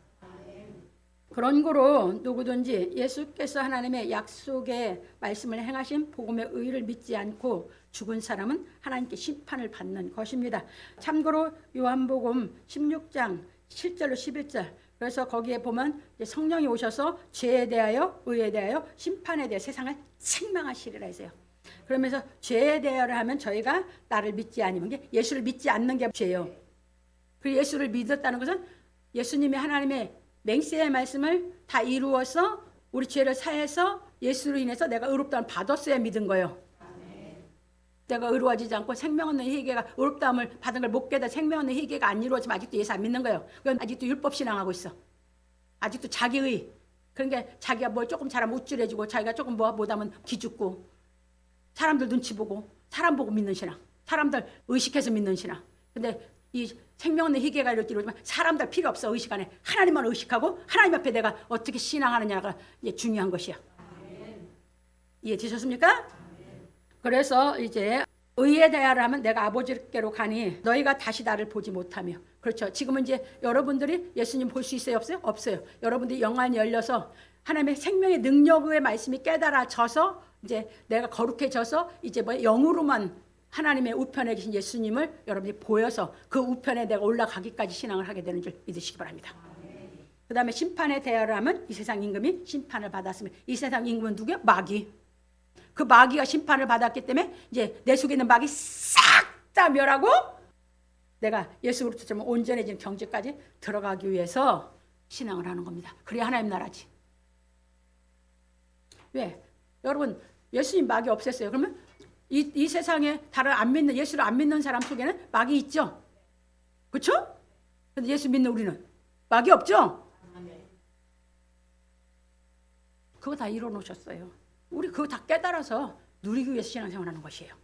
그런 거로 누구든지 예수께서 하나님의 약속의 말씀을 행하신 복음의 의를 믿지 않고 죽은 사람은 하나님께 심판을 받는 것입니다. 참고로 요한복음 16장 7절로 11절 그래서 거기에 보면 성령이 오셔서 죄에 대하여 의에 대하여 심판에 대해 세상을 책망하시리라 했어요. 그러면서 죄에 대하여를 하면 저희가 나를 믿지 않으면 게 예수를 믿지 않는 게 죄예요. 그 예수를 믿었다는 것은 예수님이 하나님의 맹세의 말씀을 다 이루어서 우리 죄를 사해서 예수로 인해서 내가 의롭다함을 받았어야 믿은 거예요. 내가 의로워지지 않고 생명 없는 희게가 의롭다함을 받은 걸 못 깨달아 생명 없는 희게가 안 이루어지면 아직도 예수 안 믿는 거예요. 그건 아직도 율법 신앙하고 있어. 아직도 자기의 그러니까 자기가 뭘 조금 잘하면 우쭐해지고 자기가 조금 뭐 못하면 기죽고 사람들 눈치 보고 사람 보고 믿는 신앙. 사람들 의식해서 믿는 신앙. 근데 이 생명 없는 희게가 이렇게 이루어지면 사람들 필요 없어. 의식 안에 하나님만 의식하고 하나님 앞에 내가 어떻게 신앙하느냐가 이제 중요한 것이야. 이해되셨습니까? 그래서 이제 의에 대하여 하면 내가 아버지께로 가니 너희가 다시 나를 보지 못하며 그렇죠. 지금은 이제 여러분들이 예수님 볼 수 있어요? 없어요? 없어요. 여러분들이 영안이 열려서 하나님의 생명의 능력의 말씀이 깨달아져서 이제 내가 거룩해져서 이제 뭐 영으로만 하나님의 우편에 계신 예수님을 여러분이 보여서 그 우편에 내가 올라가기까지 신앙을 하게 되는 줄 믿으시기 바랍니다. 그 다음에 심판에 대하여 하면 이 세상 임금이 심판을 받았으면 이 세상 임금은 누구야? 마귀. 그 마귀가 심판을 받았기 때문에 이제 내 속에 있는 마귀 싹 다 멸하고 내가 예수 그리스도처럼 온전해진 경지까지 들어가기 위해서 신앙을 하는 겁니다. 그래야 하나님 나라지. 왜? 여러분 예수님 마귀 없앴어요. 그러면 이 세상에 다른 안 믿는 예수를 안 믿는 사람 속에는 마귀 있죠. 그렇죠? 근데 예수 믿는 우리는 마귀 없죠? 그거 다 이뤄놓으셨어요. 우리 그거 다 깨달아서 누리기 위해서 신앙생활하는 것이에요.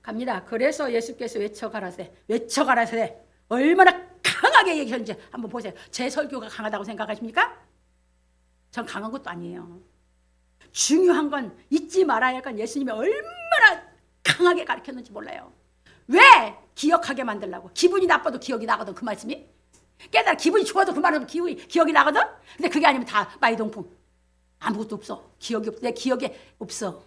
갑니다. 그래서 예수께서 외쳐가라세 얼마나 강한 강하게 얘기하는지 한번 보세요. 제 설교가 강하다고 생각하십니까? 전 강한 것도 아니에요. 중요한 건 잊지 말아야 할 건 예수님이 얼마나 강하게 가르쳤는지 몰라요. 왜? 기억하게 만들려고. 기분이 나빠도 기억이 나거든, 그 말씀이. 깨달아 기분이 좋아도 그 말은 기억이 나거든. 근데 그게 아니면 다 마이동풍. 아무것도 없어. 기억이 없어. 내 기억에 없어.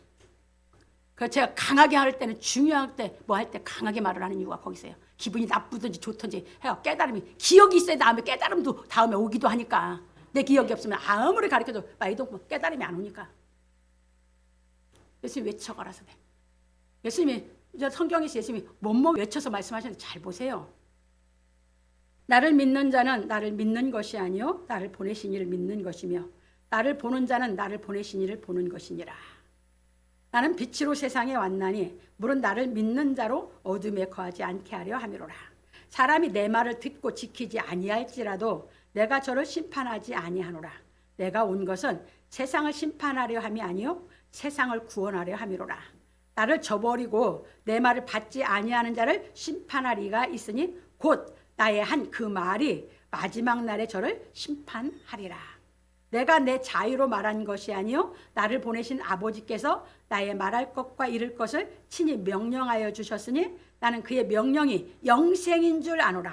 그래서 제가 강하게 할 때는 중요할 때 뭐 할 때 강하게 말을 하는 이유가 거기 있어요. 기분이 나쁘든지 좋든지 해요. 깨달음이 기억이 있어야 다음에 깨달음도 다음에 오기도 하니까. 내 기억이 없으면 아무리 가르쳐도 마이동풍 깨달음이 안 오니까. 예수님이 외쳐가라서 돼. 예수님이 성경에서 예수님이 뭐뭐 외쳐서 말씀하셨는데 잘 보세요. 나를 믿는 자는 나를 믿는 것이 아니요 나를 보내신 이를 믿는 것이며 나를 보는 자는 나를 보내신 이를 보는 것이니라. 나는 빛으로 세상에 왔나니 물은 나를 믿는 자로 어둠에 거하지 않게 하려 함이로라. 사람이 내 말을 듣고 지키지 아니할지라도 내가 저를 심판하지 아니하노라. 내가 온 것은 세상을 심판하려 함이 아니요 세상을 구원하려 함이로라. 나를 저버리고 내 말을 받지 아니하는 자를 심판하리가 있으니 곧 나의 한 그 말이 마지막 날에 저를 심판하리라. 내가 내 자유로 말한 것이 아니요 나를 보내신 아버지께서 나의 말할 것과 이를 것을 친히 명령하여 주셨으니 나는 그의 명령이 영생인 줄 아노라.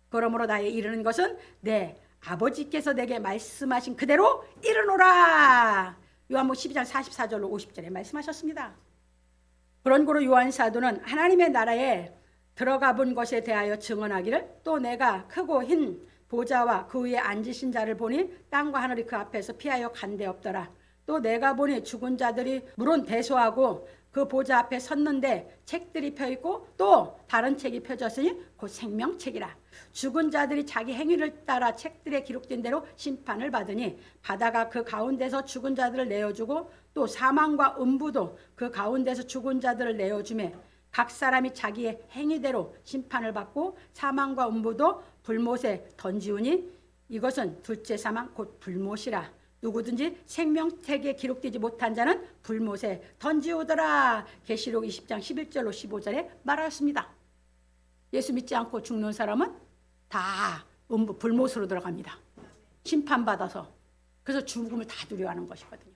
그러므로 나의 이르는 것은 내 아버지께서 내게 말씀하신 그대로 이르노라. 요한복음 12장 44절로 50절에 말씀하셨습니다. 그런고로 요한 사도는 하나님의 나라에 들어가 본 것에 대하여 증언하기를 또 내가 크고 흰 보좌와 그 위에 앉으신 자를 보니 땅과 하늘이 그 앞에서 피하여 간 데 없더라. 또 내가 보니 죽은 자들이 물론 대소하고 그 보좌 앞에 섰는데 책들이 펴있고 또 다른 책이 펴졌으니 곧 생명책이라. 죽은 자들이 자기 행위를 따라 책들에 기록된 대로 심판을 받으니 바다가 그 가운데서 죽은 자들을 내어주고 또 사망과 음부도 그 가운데서 죽은 자들을 내어주매 각 사람이 자기의 행위대로 심판을 받고 사망과 음부도 불못에 던지우니 이것은 둘째 사망 곧 불못이라. 누구든지 생명책에 기록되지 못한 자는 불못에 던지우더라. 계시록 20장 11절로 15절에 말하였습니다. 예수 믿지 않고 죽는 사람은 다 음부 불못으로 들어갑니다. 심판받아서. 그래서 죽음을 다 두려워하는 것이거든요.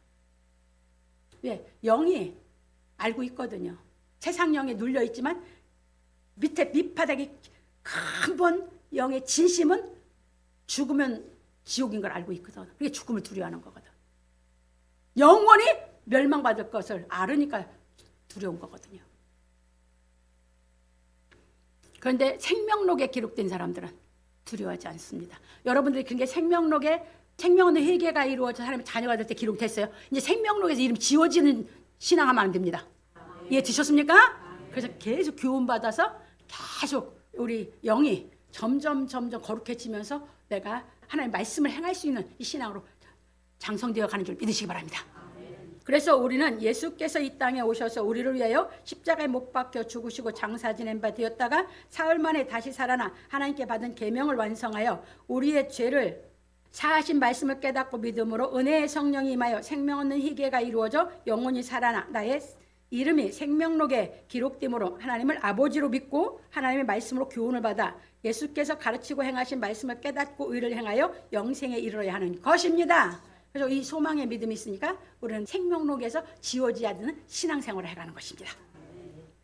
왜? 영이 알고 있거든요. 세상 영에 눌려 있지만 밑에 밑바닥에 근본 영의 진심은 죽으면 지옥인 걸 알고 있거든. 그게 죽음을 두려워하는 거거든. 영원히 멸망받을 것을 알으니까 두려운 거거든요. 그런데 생명록에 기록된 사람들은 두려워하지 않습니다. 여러분들이 그게 생명록에 생명의 회개가 이루어져 사람이 자녀가 될 때 기록됐어요. 이제 생명록에서 이름 지워지는 신앙하면 안 됩니다. 이해 되셨습니까? 그래서 계속 교훈받아서 계속 우리 영이 점점 거룩해지면서 내가 하나님의 말씀을 행할 수 있는 이 신앙으로 장성되어 가는 줄 믿으시기 바랍니다. 그래서 우리는 예수께서 이 땅에 오셔서 우리를 위하여 십자가에 못 박혀 죽으시고 장사 지낸 바 되었다가 사흘 만에 다시 살아나 하나님께 받은 계명을 완성하여 우리의 죄를 사하신 말씀을 깨닫고 믿음으로 은혜의 성령이 임하여 생명 얻는 희계가 이루어져 영원히 살아나 나의 이름이 생명록에 기록됨으로 하나님을 아버지로 믿고 하나님의 말씀으로 교훈을 받아 예수께서 가르치고 행하신 말씀을 깨닫고 의를 행하여 영생에 이르러야 하는 것입니다. 그래서 이 소망의 믿음이 있으니까 우리는 생명록에서 지워지지 않는 신앙생활을 해가는 것입니다.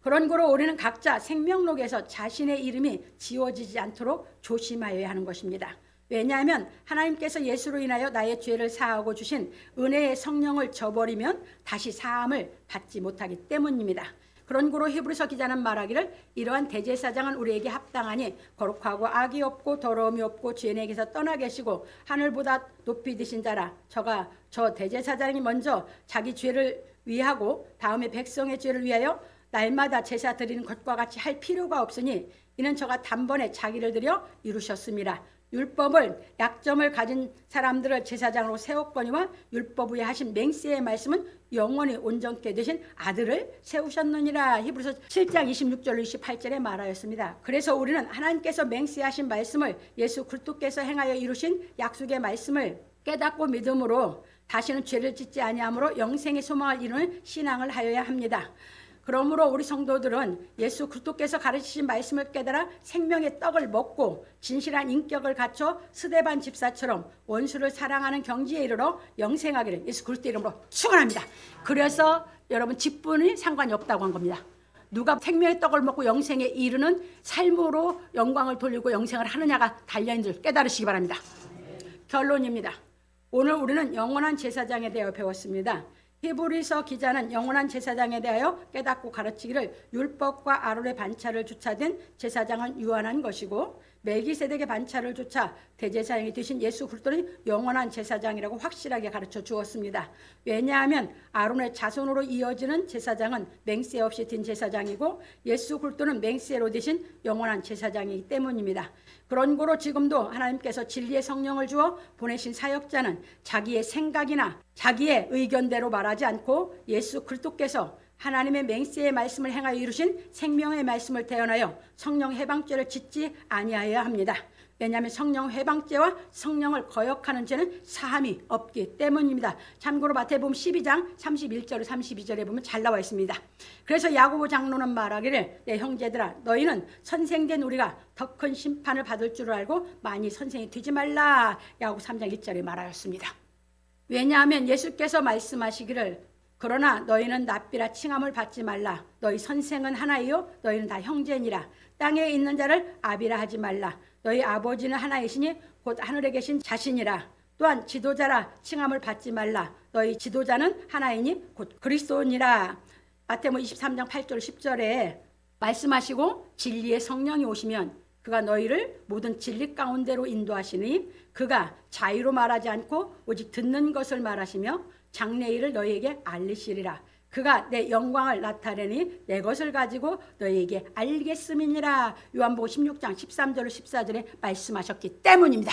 그런 거로 우리는 각자 생명록에서 자신의 이름이 지워지지 않도록 조심하여야 하는 것입니다. 왜냐하면 하나님께서 예수로 인하여 나의 죄를 사하고 주신 은혜의 성령을 저버리면 다시 사함을 받지 못하기 때문입니다. 그런 고로 히브리서 기자는 말하기를 이러한 대제사장은 우리에게 합당하니 거룩하고 악이 없고 더러움이 없고 죄인에게서 떠나 계시고 하늘보다 높이 드신 자라. 저 대제사장이 먼저 자기 죄를 위하고 다음에 백성의 죄를 위하여 날마다 제사 드리는 것과 같이 할 필요가 없으니 이는 저가 단번에 자기를 들여 이루셨습니다. 율법을 약점을 가진 사람들을 제사장으로 세웠거니와 율법 위에 하신 맹세의 말씀은 영원히 온전케 되신 아들을 세우셨느니라. 히브리서 7장 26절로 28절에 말하였습니다. 그래서 우리는 하나님께서 맹세하신 말씀을 예수 그리스도께서 행하여 이루신 약속의 말씀을 깨닫고 믿음으로 다시는 죄를 짓지 아니하므로 영생의 소망을 이루는 신앙을 하여야 합니다. 그러므로 우리 성도들은 예수 그리스도께서 가르치신 말씀을 깨달아 생명의 떡을 먹고 진실한 인격을 갖춰 스데반 집사처럼 원수를 사랑하는 경지에 이르러 영생하기를 예수 그리스도 이름으로 축원합니다. 그래서 여러분 직분이 상관이 없다고 한 겁니다. 누가 생명의 떡을 먹고 영생에 이르는 삶으로 영광을 돌리고 영생을 하느냐가 달려있는 줄 깨달으시기 바랍니다. 결론입니다. 오늘 우리는 영원한 제사장에 대하여 배웠습니다. 히브리서 기자는 영원한 제사장에 대하여 깨닫고 가르치기를 율법과 아론의 반차를 주차된 제사장은 유한한 것이고 멜기세덱의 반차를 주차 대제사장이 되신 예수 그리스도는 영원한 제사장이라고 확실하게 가르쳐 주었습니다. 왜냐하면 아론의 자손으로 이어지는 제사장은 맹세 없이 된 제사장이고 예수 그리스도는 맹세로 되신 영원한 제사장이기 때문입니다. 그런 거로 지금도 하나님께서 진리의 성령을 주어 보내신 사역자는 자기의 생각이나 자기의 의견대로 말하지 않고 예수 그리스도께서 하나님의 맹세의 말씀을 행하여 이루신 생명의 말씀을 대언하여 성령 해방죄를 짓지 아니하여야 합니다. 왜냐하면 성령 해방죄와 성령을 거역하는 죄는 사함이 없기 때문입니다. 참고로 마태복음 12장 31절 32절에 보면 잘 나와 있습니다. 그래서 야고보 장로는 말하기를 내 형제들아 너희는 선생된 우리가 더 큰 심판을 받을 줄 알고 많이 선생이 되지 말라. 야고보 3장 1절에 말하였습니다. 왜냐하면 예수께서 말씀하시기를 그러나 너희는 납비라 칭함을 받지 말라. 너희 선생은 하나이요 너희는 다 형제니라. 땅에 있는 자를 아비라 하지 말라. 너희 아버지는 하나이시니 곧 하늘에 계신 자신이라. 또한 지도자라 칭함을 받지 말라. 너희 지도자는 하나이니 곧 그리스도니라. 마태복음 23장 8절 10절에 말씀하시고 진리의 성령이 오시면 그가 너희를 모든 진리 가운데로 인도하시니 그가 자유로 말하지 않고 오직 듣는 것을 말하시며 장래일을 너희에게 알리시리라. 그가 내 영광을 나타내니 내 것을 가지고 너희에게 알겠음이니라. 요한복음 16장 13절 14절에 말씀하셨기 때문입니다.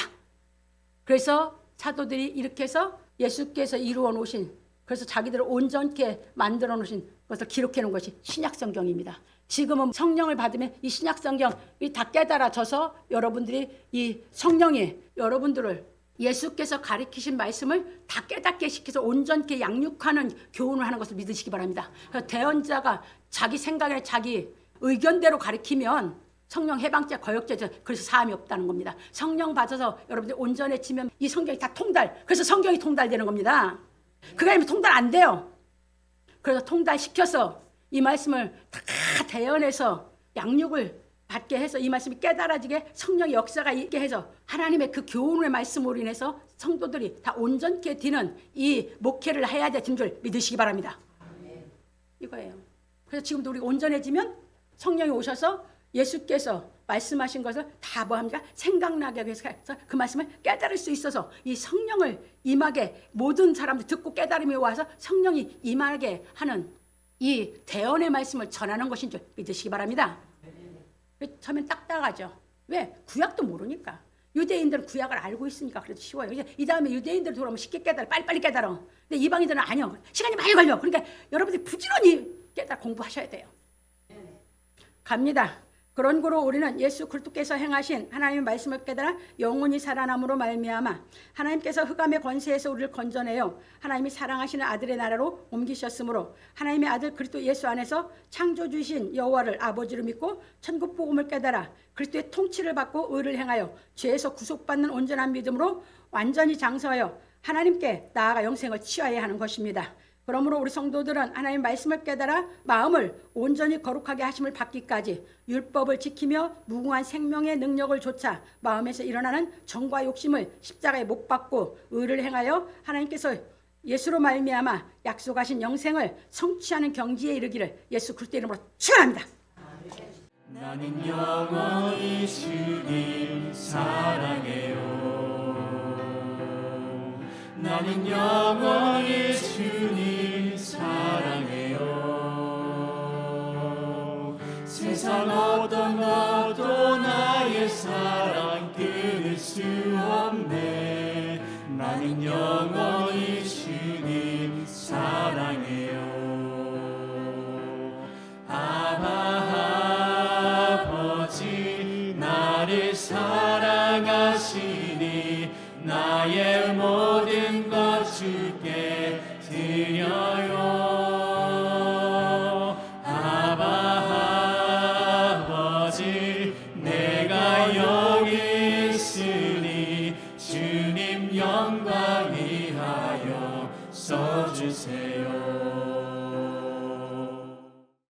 그래서 사도들이 이렇게 해서 예수께서 이루어 놓으신 그래서 자기들을 온전케 만들어 놓으신 것을 기록해 놓은 것이 신약성경입니다. 지금은 성령을 받으면 이 신약성경이 다 깨달아져서 여러분들이 이 성령이 여러분들을 예수께서 가르치신 말씀을 다 깨닫게 시켜서 온전케 양육하는 교훈을 하는 것을 믿으시기 바랍니다. 대언자가 자기 생각이나 자기 의견대로 가르치면 성령 해방죄, 거역죄 그래서 사함이 없다는 겁니다. 성령 받아서 여러분들이 온전해지면 이 성경이 다 그래서 성경이 통달되는 겁니다. 그게 아니면 통달 안 돼요. 그래서 통달시켜서 이 말씀을 다 대언해서 양육을 받게 해서 이 말씀이 깨달아지게 성령의 역사가 있게 해서 하나님의 그 교훈의 말씀으로 인해서 성도들이 다 온전케 되는 이 목회를 해야 되는 줄 믿으시기 바랍니다. 이거예요. 그래서 지금도 우리 온전해지면 성령이 오셔서 예수께서 말씀하신 것을 다 뭐합니까? 생각나게 해서 그 말씀을 깨달을 수 있어서 이 성령을 임하게 모든 사람들 듣고 깨달음이 와서 성령이 임하게 하는 이 대언의 말씀을 전하는 것인 줄 믿으시기 바랍니다. 처음엔 딱딱하죠. 왜? 구약도 모르니까. 유대인들은 구약을 알고 있으니까 그래도 쉬워요. 이 다음에 유대인들 돌아오면 쉽게 깨달아. 빨리빨리 깨달아. 근데 이방인들은 아니요. 시간이 많이 걸려. 그러니까 여러분들이 부지런히 공부하셔야 돼요. 갑니다. 그런 거로 우리는 예수 그리스도께서 행하신 하나님의 말씀을 깨달아 영원히 살아남으로 말미암아 하나님께서 흑암의 권세에서 우리를 건져내어 하나님이 사랑하시는 아들의 나라로 옮기셨으므로 하나님의 아들 그리스도 예수 안에서 창조주이신 여호와를 아버지로 믿고 천국 복음을 깨달아 그리스도의 통치를 받고 의를 행하여 죄에서 구속받는 온전한 믿음으로 완전히 장서하여 하나님께 나아가 영생을 취하여야 하는 것입니다. 그러므로 우리 성도들은 하나님의 말씀을 깨달아 마음을 온전히 거룩하게 하심을 받기까지 율법을 지키며 무궁한 생명의 능력을 좇아 마음에서 일어나는 정과 욕심을 십자가에 못 박고 의를 행하여 하나님께서 예수로 말미암아 약속하신 영생을 성취하는 경지에 이르기를 예수 그리스도 이름으로 축원합니다. 나는 영원히 주님 사랑해요. 나는 영원히 주님 사랑해요. 세상 어떤 것도 나의 사랑 끊을 수 없네. 나는 영원히 주님 사랑해요. 아버지 나를 사랑하시니 나의 모든 것 주께 드려요. 써주세요.